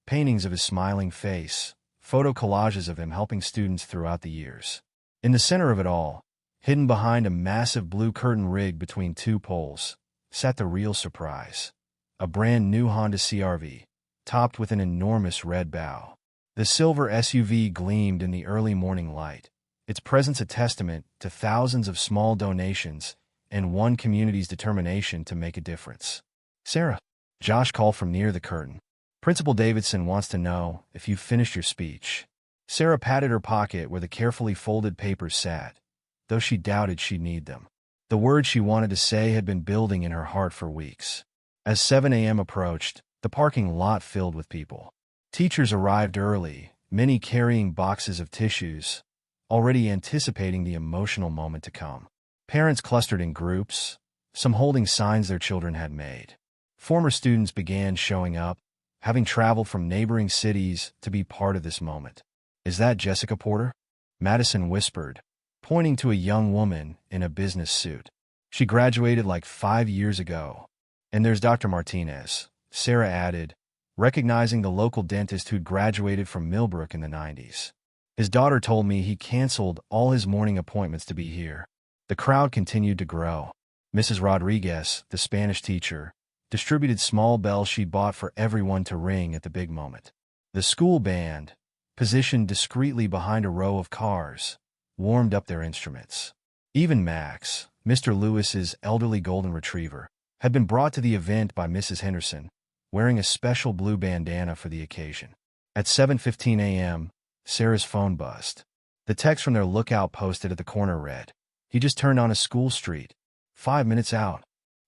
Speaker 1: paintings of his smiling face, photo collages of him helping students throughout the years. In the center of it all, hidden behind a massive blue curtain rig between two poles, sat the real surprise. A brand new Honda CR-V, topped with an enormous red bow. The silver SUV gleamed in the early morning light, its presence a testament to thousands of small donations and one community's determination to make a difference. "Sarah," Josh called from near the curtain. "Principal Davidson wants to know if you've finished your speech." Sarah patted her pocket where the carefully folded papers sat, though she doubted she'd need them. The words she wanted to say had been building in her heart for weeks. As 7 a.m. approached, the parking lot filled with people. Teachers arrived early, many carrying boxes of tissues, already anticipating the emotional moment to come. Parents clustered in groups, some holding signs their children had made. Former students began showing up, having traveled from neighboring cities to be part of this moment. "Is that Jessica Porter?" Madison whispered, pointing to a young woman in a business suit. "She graduated like 5 years ago." "And there's Dr. Martinez," Sarah added, recognizing the local dentist who'd graduated from Millbrook in the 90s. "His daughter told me he canceled all his morning appointments to be here." The crowd continued to grow. Mrs. Rodriguez, the Spanish teacher, distributed small bells she'd bought for everyone to ring at the big moment. The school band, positioned discreetly behind a row of cars, warmed up their instruments. Even Max, Mr. Lewis's elderly golden retriever, had been brought to the event by Mrs. Henderson, wearing a special blue bandana for the occasion. At 7:15 a.m., Sarah's phone buzzed. The text from their lookout posted at the corner read, "He just turned on a school street. 5 minutes out.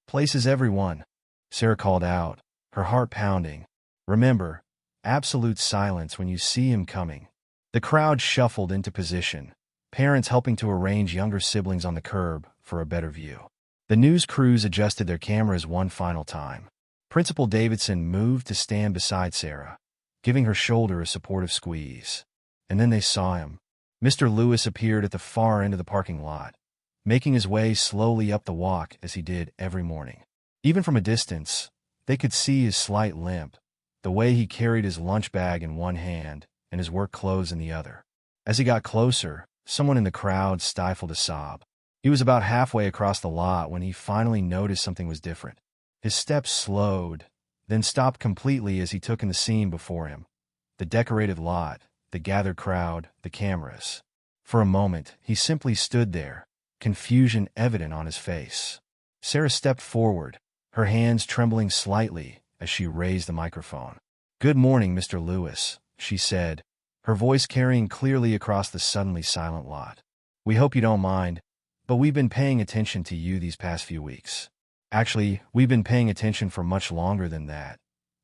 Speaker 1: Places everyone." Sarah called out, her heart pounding. "Remember, absolute silence when you see him coming." The crowd shuffled into position, parents helping to arrange younger siblings on the curb for a better view. The news crews adjusted their cameras one final time. Principal Davidson moved to stand beside Sarah, giving her shoulder a supportive squeeze. And then they saw him. Mr. Lewis appeared at the far end of the parking lot, making his way slowly up the walk as he did every morning. Even from a distance, they could see his slight limp, the way he carried his lunch bag in one hand and his work clothes in the other. As he got closer, someone in the crowd stifled a sob. He was about halfway across the lot when he finally noticed something was different. His steps slowed, then stopped completely as he took in the scene before him. The decorated lot, the gathered crowd, the cameras. For a moment, he simply stood there, confusion evident on his face. Sarah stepped forward, her hands trembling slightly as she raised the microphone. "Good morning, Mr. Lewis," she said, her voice carrying clearly across the suddenly silent lot. "We hope you don't mind, but we've been paying attention to you these past few weeks. Actually, we've been paying attention for much longer than that.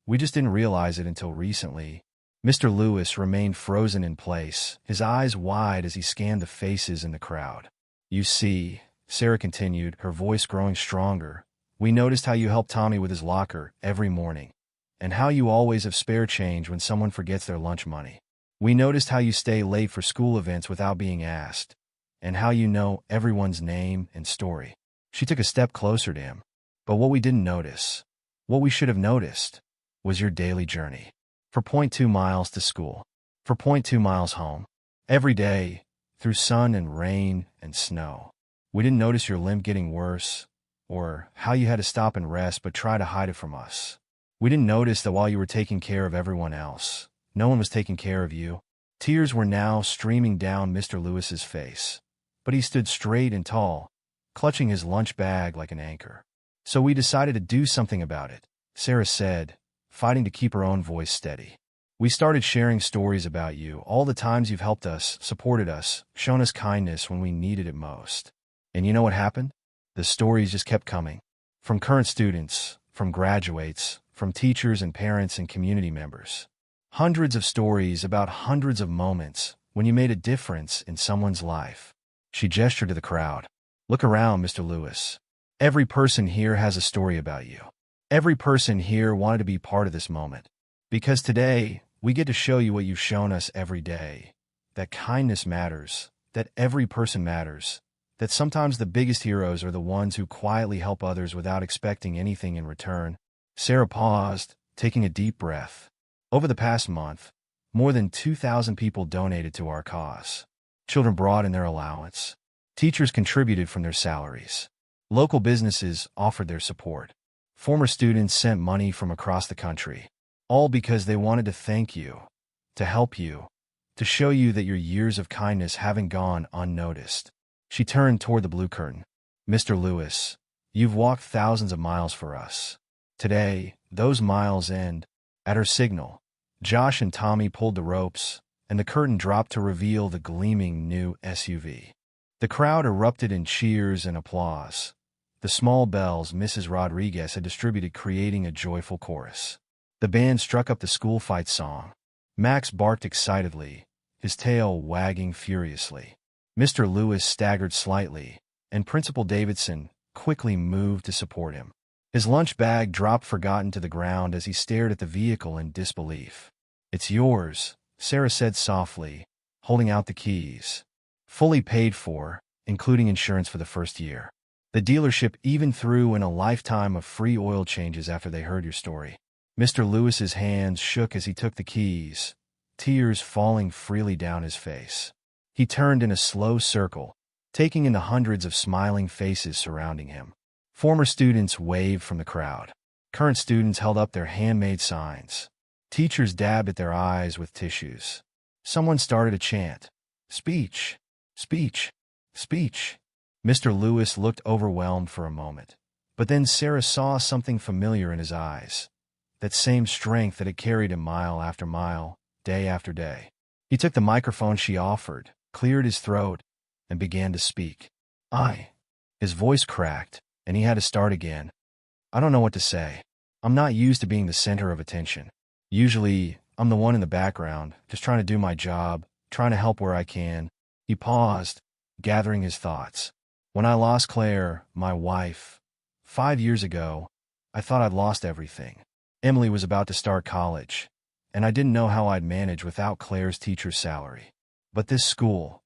Speaker 1: We just didn't realize it until recently." Mr. Lewis remained frozen in place, his eyes wide as he scanned the faces in the crowd. "You see," Sarah continued, her voice growing stronger, "we noticed how you help Tommy with his locker every morning, and how you always have spare change when someone forgets their lunch money. We noticed how you stay late for school events without being asked, and how you know everyone's name and story." She took a step closer to him. "But what we didn't notice, what we should have noticed, was your daily journey. For 0.2 miles to school, for 0.2 miles home, every day, through sun and rain and snow. We didn't notice your limp getting worse, or how you had to stop and rest but try to hide it from us. We didn't notice that while you were taking care of everyone else, no one was taking care of you." Tears were now streaming down Mr. Lewis's face, but he stood straight and tall, clutching his lunch bag like an anchor. "So we decided to do something about it," Sarah said, fighting to keep her own voice steady. "We started sharing stories about you, all the times you've helped us, supported us, shown us kindness when we needed it most. And you know what happened? The stories just kept coming. From current students, from graduates, from teachers and parents and community members. Hundreds of stories about hundreds of moments when you made a difference in someone's life." She gestured to the crowd. "Look around, Mr. Lewis. Every person here has a story about you. Every person here wanted to be part of this moment. Because today, we get to show you what you've shown us every day. That kindness matters, that every person matters, that sometimes the biggest heroes are the ones who quietly help others without expecting anything in return." Sarah paused, taking a deep breath. "Over the past month, more than 2,000 people donated to our cause. Children brought in their allowance. Teachers contributed from their salaries. Local businesses offered their support. Former students sent money from across the country, all because they wanted to thank you, to help you, to show you that your years of kindness haven't gone unnoticed." She turned toward the blue curtain. "Mr. Lewis, you've walked thousands of miles for us. Today, those miles end." At her signal, Josh and Tommy pulled the ropes, and the curtain dropped to reveal the gleaming new SUV. The crowd erupted in cheers and applause, the small bells Mrs. Rodriguez had distributed creating a joyful chorus. The band struck up the school fight song. Max barked excitedly, his tail wagging furiously. Mr. Lewis staggered slightly, and Principal Davidson quickly moved to support him. His lunch bag dropped forgotten to the ground as he stared at the vehicle in disbelief. "It's yours," Sarah said softly, holding out the keys. "Fully paid for, including insurance for the first year. The dealership even threw in a lifetime of free oil changes after they heard your story." Mr. Lewis's hands shook as he took the keys, tears falling freely down his face. He turned in a slow circle, taking in the hundreds of smiling faces surrounding him. Former students waved from the crowd. Current students held up their handmade signs. Teachers dabbed at their eyes with tissues. Someone started a chant. "Speech! Speech! Speech!" Mr. Lewis looked overwhelmed for a moment. But then Sarah saw something familiar in his eyes. That same strength that had carried him mile after mile, day after day. He took the microphone she offered, cleared his throat, and began to speak. His voice cracked, and he had to start again. "I don't know what to say. I'm not used to being the center of attention. Usually, I'm the one in the background, just trying to do my job, trying to help where I can." He paused, gathering his thoughts. "When I lost Claire, my wife, 5 years ago, I thought I'd lost everything. Emily was about to start college, and I didn't know how I'd manage without Claire's teacher's salary. But this school,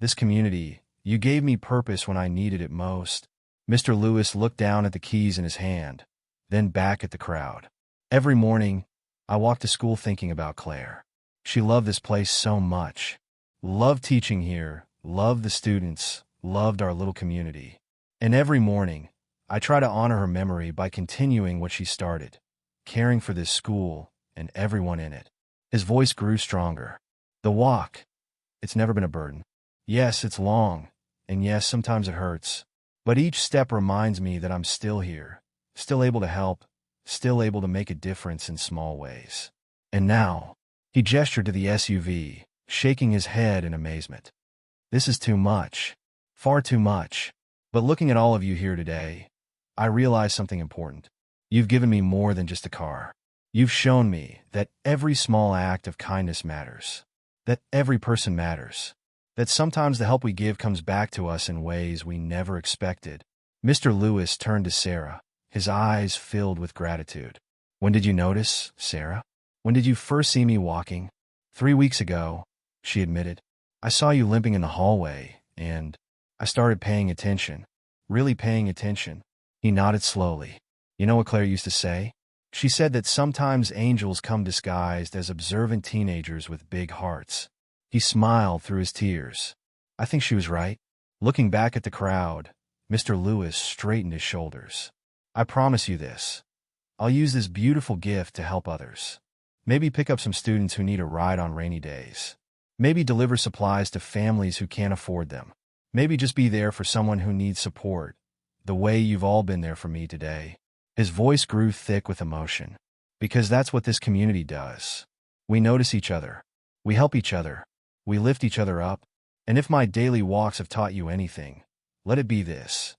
Speaker 1: this community, you gave me purpose when I needed it most." Mr. Lewis looked down at the keys in his hand, then back at the crowd. "Every morning, I walked to school thinking about Claire. She loved this place so much. Loved teaching here, loved the students, loved our little community. And every morning, I try to honor her memory by continuing what she started, caring for this school and everyone in it." His voice grew stronger. "The walk, it's never been a burden. Yes, it's long, and yes, sometimes it hurts. But each step reminds me that I'm still here, still able to help, still able to make a difference in small ways. And now," he gestured to the SUV, shaking his head in amazement. "This is too much, far too much. But looking at all of you here today, I realize something important. You've given me more than just a car. You've shown me that every small act of kindness matters, that every person matters, that sometimes the help we give comes back to us in ways we never expected." Mr. Lewis turned to Sarah, his eyes filled with gratitude. "When did you notice, Sarah? When did you first see me walking?" 3 weeks ago, she admitted. "I saw you limping in the hallway, and I started paying attention, really paying attention." He nodded slowly. "You know what Claire used to say? She said that sometimes angels come disguised as observant teenagers with big hearts." He smiled through his tears. "I think she was right." Looking back at the crowd, Mr. Lewis straightened his shoulders. "I promise you this. I'll use this beautiful gift to help others. Maybe pick up some students who need a ride on rainy days. Maybe deliver supplies to families who can't afford them. Maybe just be there for someone who needs support, the way you've all been there for me today." His voice grew thick with emotion. "Because that's what this community does. We notice each other. We help each other. We lift each other up. And if my daily walks have taught you anything, let it be this.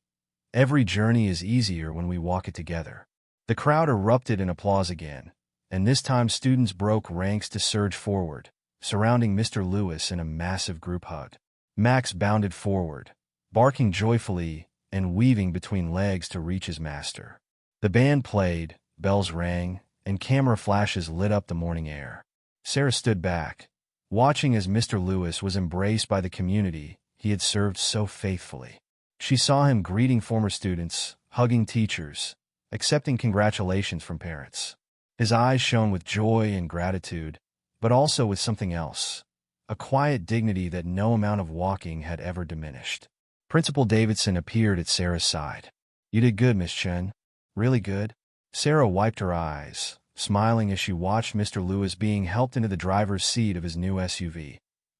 Speaker 1: Every journey is easier when we walk it together." The crowd erupted in applause again, and this time students broke ranks to surge forward, surrounding Mr. Lewis in a massive group hug. Max bounded forward, barking joyfully and weaving between legs to reach his master. The band played, bells rang, and camera flashes lit up the morning air. Sarah stood back, watching as Mr. Lewis was embraced by the community he had served so faithfully. She saw him greeting former students, hugging teachers, accepting congratulations from parents. His eyes shone with joy and gratitude, but also with something else, a quiet dignity that no amount of walking had ever diminished. Principal Davidson appeared at Sarah's side. "You did good, Miss Chen. Really good." Sarah wiped her eyes, smiling as she watched Mr. Lewis being helped into the driver's seat of his new SUV,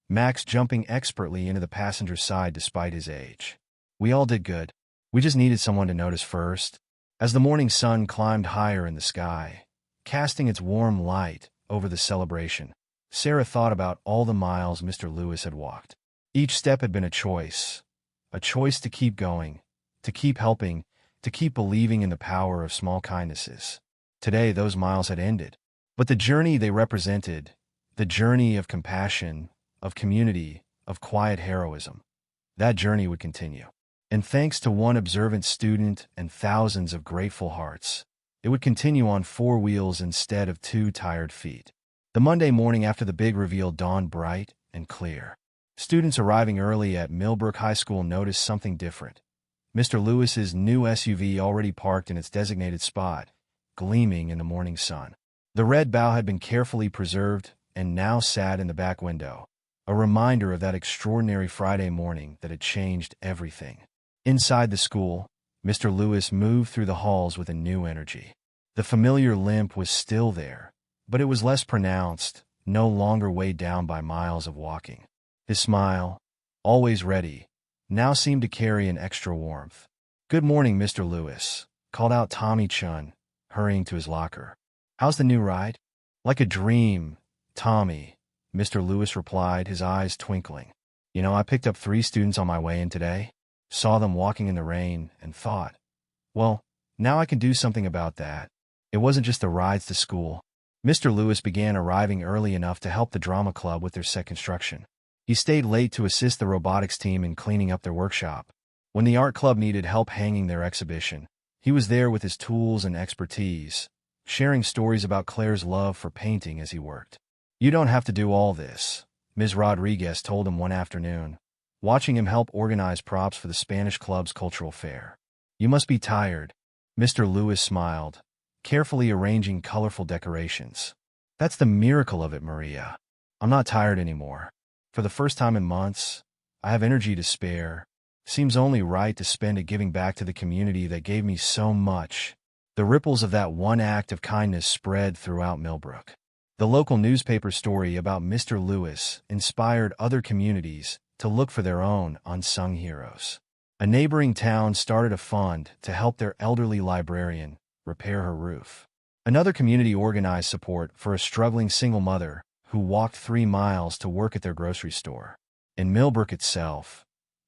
Speaker 1: Max jumping expertly into the passenger side despite his age. "We all did good. We just needed someone to notice first." As the morning sun climbed higher in the sky, casting its warm light over the celebration, Sarah thought about all the miles Mr. Lewis had walked. Each step had been a choice to keep going, to keep helping, to keep believing in the power of small kindnesses. Today, those miles had ended, but the journey they represented, the journey of compassion, of community, of quiet heroism, that journey would continue. And thanks to one observant student and thousands of grateful hearts, it would continue on 4 wheels instead of 2 tired feet. The Monday morning after the big reveal dawned bright and clear. Students arriving early at Millbrook High School noticed something different. Mr. Lewis's new SUV already parked in its designated spot, gleaming in the morning sun. The red bow had been carefully preserved and now sat in the back window, a reminder of that extraordinary Friday morning that had changed everything. Inside the school, Mr. Lewis moved through the halls with a new energy. The familiar limp was still there, but it was less pronounced, no longer weighed down by miles of walking. His smile, always ready, now seemed to carry an extra warmth. "Good morning, Mr. Lewis," called out Tommy Chun, hurrying to his locker. "How's the new ride?" "Like a dream, Tommy," Mr. Lewis replied, his eyes twinkling. I picked up 3 students on my way in today, saw them walking in the rain, and thought, well, now I can do something about that. It wasn't just the rides to school. Mr. Lewis began arriving early enough to help the drama club with their set construction. He stayed late to assist the robotics team in cleaning up their workshop. When the art club needed help hanging their exhibition, he was there with his tools and expertise, sharing stories about Claire's love for painting as he worked. "You don't have to do all this," Ms. Rodriguez told him one afternoon, watching him help organize props for the Spanish club's cultural fair. "You must be tired." Mr. Lewis smiled, carefully arranging colorful decorations. "That's the miracle of it, Maria. I'm not tired anymore. For the first time in months, I have energy to spare. Seems only right to spend it giving back to the community that gave me so much." The ripples of that one act of kindness spread throughout Millbrook. The local newspaper story about Mr. Lewis inspired other communities to look for their own unsung heroes. A neighboring town started a fund to help their elderly librarian repair her roof. Another community organized support for a struggling single mother who walked 3 miles to work at their grocery store. In Millbrook itself,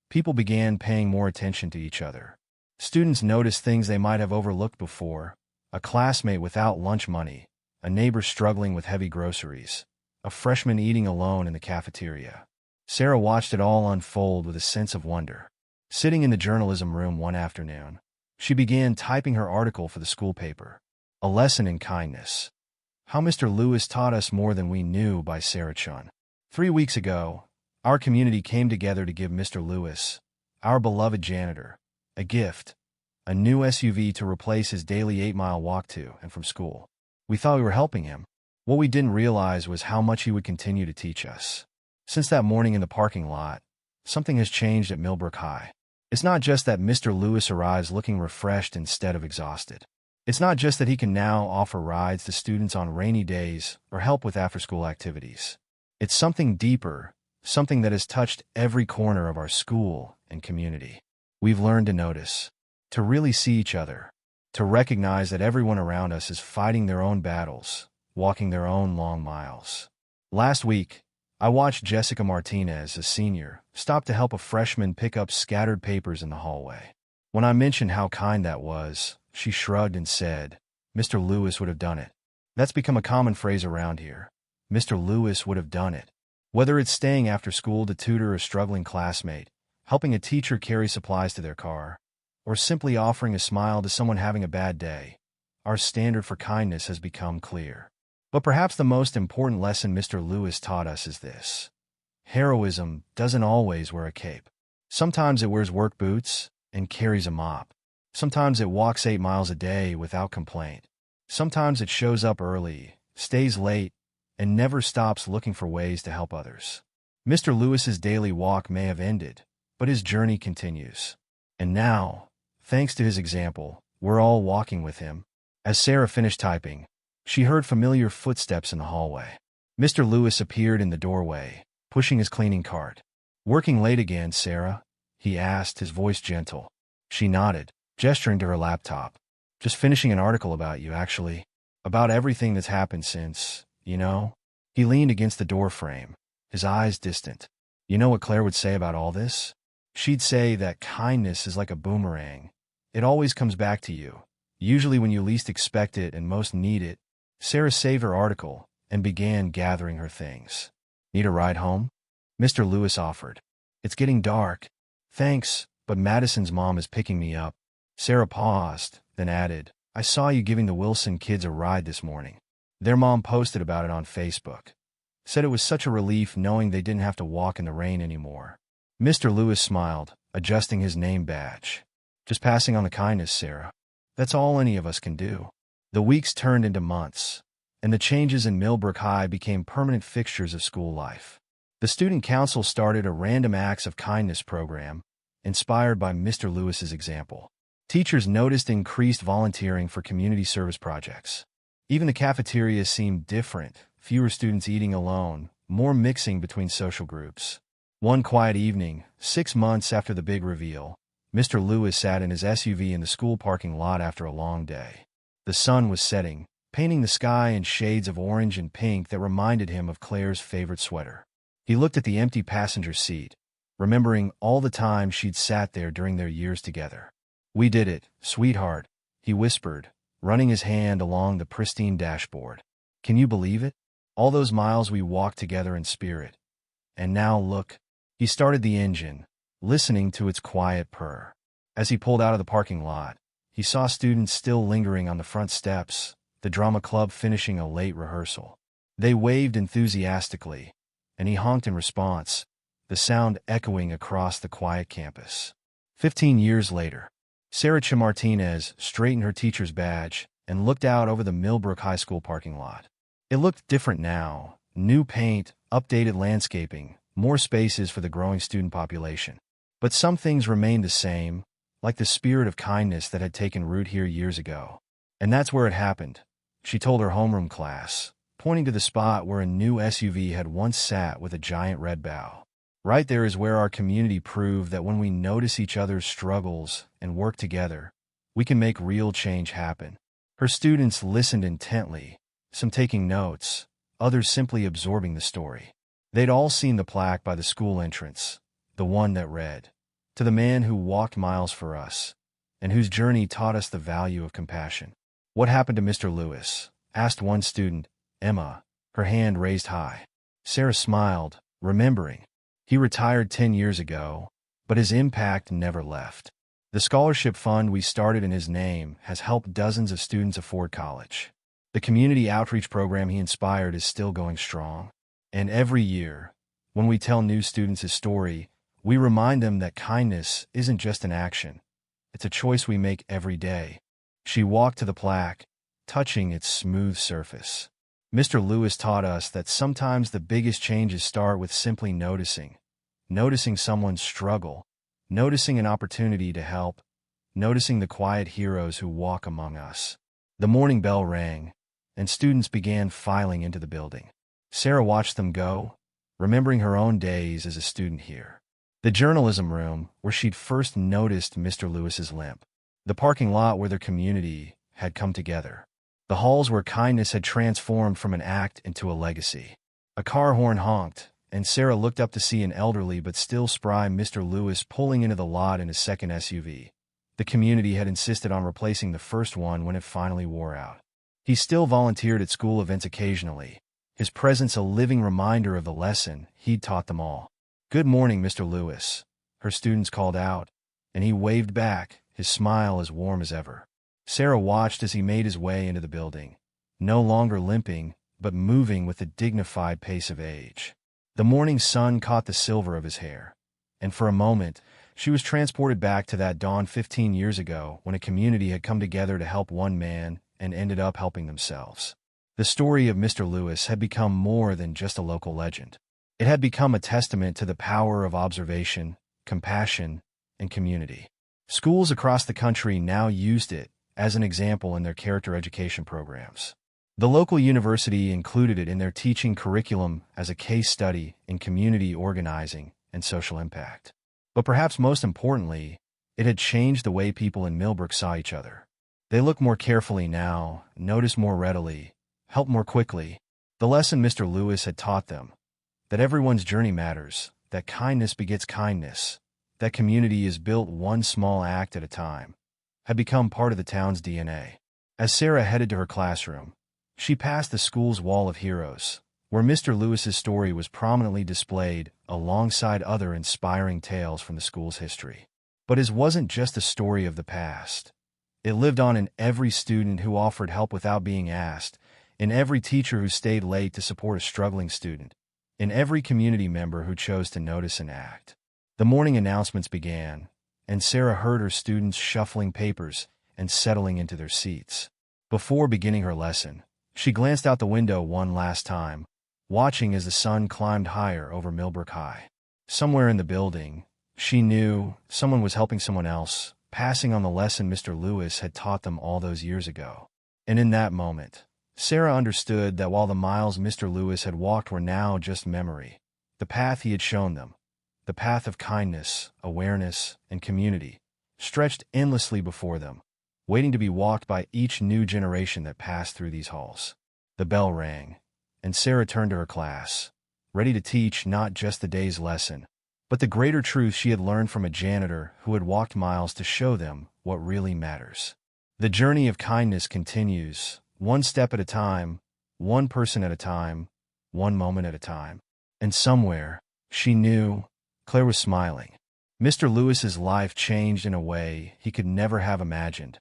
Speaker 1: people began paying more attention to each other. Students noticed things they might have overlooked before: a classmate without lunch money, a neighbor struggling with heavy groceries, a freshman eating alone in the cafeteria. Sarah watched it all unfold with a sense of wonder. Sitting in the journalism room one afternoon, she began typing her article for the school paper, "A Lesson in Kindness: How Mr. Lewis Taught Us More Than We Knew" by Sarah Chun. 3 weeks ago, our community came together to give Mr. Lewis, our beloved janitor, a gift, a new SUV to replace his daily 8-mile walk to and from school. We thought we were helping him. What we didn't realize was how much he would continue to teach us. Since that morning in the parking lot, something has changed at Millbrook High. It's not just that Mr. Lewis arrives looking refreshed instead of exhausted. It's not just that he can now offer rides to students on rainy days or help with after-school activities. It's something deeper, something that has touched every corner of our school and community. We've learned to notice, to really see each other, to recognize that everyone around us is fighting their own battles, walking their own long miles. Last week, I watched Jessica Martinez, a senior, stop to help a freshman pick up scattered papers in the hallway. When I mentioned how kind that was, she shrugged and said, "Mr. Lewis would have done it." That's become a common phrase around here. Mr. Lewis would have done it. Whether it's staying after school to tutor a struggling classmate, helping a teacher carry supplies to their car, or simply offering a smile to someone having a bad day, our standard for kindness has become clear. But perhaps the most important lesson Mr. Lewis taught us is this: heroism doesn't always wear a cape. Sometimes it wears work boots and carries a mop. Sometimes it walks 8 miles a day without complaint. Sometimes it shows up early, stays late, and never stops looking for ways to help others. Mr. Lewis's daily walk may have ended, but his journey continues. And now, thanks to his example, we're all walking with him. As Sarah finished typing, she heard familiar footsteps in the hallway. Mr. Lewis appeared in the doorway, pushing his cleaning cart. "Working late again, Sarah?" he asked, his voice gentle. She nodded, gesturing to her laptop. "Just finishing an article about you, actually. About everything that's happened since, you know." He leaned against the door frame, his eyes distant. "You know what Claire would say about all this? She'd say that kindness is like a boomerang. It always comes back to you, usually when you least expect it and most need it." Sarah saved her article and began gathering her things. "Need a ride home?" Mr. Lewis offered. "It's getting dark." Thanks, but Madison's mom is picking me up. Sarah paused, then added, I saw you giving the Wilson kids a ride this morning. Their mom posted about it on Facebook. Said it was such a relief knowing they didn't have to walk in the rain anymore. Mr. Lewis smiled, adjusting his name badge. Just passing on the kindness, Sarah. That's all any of us can do. The weeks turned into months, and the changes in Millbrook High became permanent fixtures of school life. The student council started a random acts of kindness program, inspired by Mr. Lewis's example. Teachers noticed increased volunteering for community service projects. Even the cafeteria seemed different, fewer students eating alone, more mixing between social groups. One quiet evening, 6 months after the big reveal, Mr. Lewis sat in his SUV in the school parking lot after a long day. The sun was setting, painting the sky in shades of orange and pink that reminded him of Claire's favorite sweater. He looked at the empty passenger seat, remembering all the time she'd sat there during their years together. We did it, sweetheart, he whispered, running his hand along the pristine dashboard. Can you believe it? All those miles we walked together in spirit. And now look. He started the engine, listening to its quiet purr. As he pulled out of the parking lot, he saw students still lingering on the front steps, the drama club finishing a late rehearsal. They waved enthusiastically, and he honked in response, the sound echoing across the quiet campus. 15 years later, Sarah Martinez straightened her teacher's badge and looked out over the Millbrook High School parking lot. It looked different now. New paint, updated landscaping, more spaces for the growing student population. But some things remained the same, like the spirit of kindness that had taken root here years ago. And that's where it happened, she told her homeroom class, pointing to the spot where a new SUV had once sat with a giant red bow. Right there is where our community proved that when we notice each other's struggles and work together, we can make real change happen. Her students listened intently, some taking notes, others simply absorbing the story. They'd all seen the plaque by the school entrance, the one that read, "To the man who walked miles for us, and whose journey taught us the value of compassion." What happened to Mr. Lewis? Asked one student, Emma, her hand raised high. Sarah smiled, remembering. He retired 10 years ago, but his impact never left. The scholarship fund we started in his name has helped dozens of students afford college. The community outreach program he inspired is still going strong. And every year, when we tell new students his story, we remind them that kindness isn't just an action. It's a choice we make every day. She walked to the plaque, touching its smooth surface. Mr. Lewis taught us that sometimes the biggest changes start with simply noticing someone's struggle, noticing an opportunity to help, noticing the quiet heroes who walk among us. The morning bell rang, and students began filing into the building. Sarah watched them go, remembering her own days as a student here. The journalism room, where she'd first noticed Mr. Lewis's limp. The parking lot where their community had come together. The halls where kindness had transformed from an act into a legacy. A car horn honked, and Sarah looked up to see an elderly but still spry Mr. Lewis pulling into the lot in his second SUV. The community had insisted on replacing the first one when it finally wore out. He still volunteered at school events occasionally, his presence a living reminder of the lesson he'd taught them all. "Good morning, Mr. Lewis," her students called out, and he waved back, his smile as warm as ever. Sarah watched as he made his way into the building, no longer limping, but moving with the dignified pace of age. The morning sun caught the silver of his hair, and for a moment, she was transported back to that dawn 15 years ago when a community had come together to help one man and ended up helping themselves. The story of Mr. Lewis had become more than just a local legend. It had become a testament to the power of observation, compassion, and community. Schools across the country now used it as an example in their character education programs. The local university included it in their teaching curriculum as a case study in community organizing and social impact. But perhaps most importantly, it had changed the way people in Millbrook saw each other. They look more carefully now, notice more readily, help more quickly. The lesson Mr. Lewis had taught them, that everyone's journey matters, that kindness begets kindness, that community is built one small act at a time, had become part of the town's DNA. As Sarah headed to her classroom, she passed the school's wall of heroes, where Mr. Lewis's story was prominently displayed alongside other inspiring tales from the school's history. But his wasn't just a story of the past. It lived on in every student who offered help without being asked, in every teacher who stayed late to support a struggling student, in every community member who chose to notice and act. The morning announcements began, and Sarah heard her students shuffling papers and settling into their seats. Before beginning her lesson, she glanced out the window one last time, watching as the sun climbed higher over Millbrook High. Somewhere in the building, she knew someone was helping someone else, passing on the lesson Mr. Lewis had taught them all those years ago. And in that moment, Sarah understood that while the miles Mr. Lewis had walked were now just memory, the path he had shown them, the path of kindness, awareness, and community, stretched endlessly before them, waiting to be walked by each new generation that passed through these halls. The bell rang, and Sarah turned to her class, ready to teach not just the day's lesson, but the greater truth she had learned from a janitor who had walked miles to show them what really matters. The journey of kindness continues, one step at a time, one person at a time, one moment at a time. And somewhere, she knew, Claire was smiling. Mr. Lewis's life changed in a way he could never have imagined,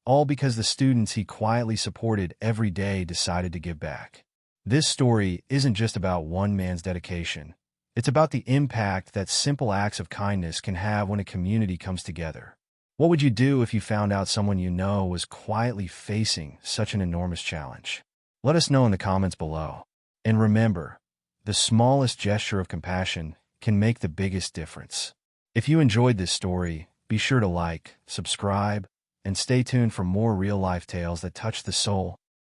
Speaker 1: all because the students he quietly supported every day decided to give back. This story isn't just about one man's dedication. It's about the impact that simple acts of kindness can have when a community comes together. What would you do if you found out someone you know was quietly facing such an enormous challenge? Let us know in the comments below. And remember, the smallest gesture of compassion can make the biggest difference. If you enjoyed this story, be sure to like, subscribe, and stay tuned for more real-life tales that touch the soul.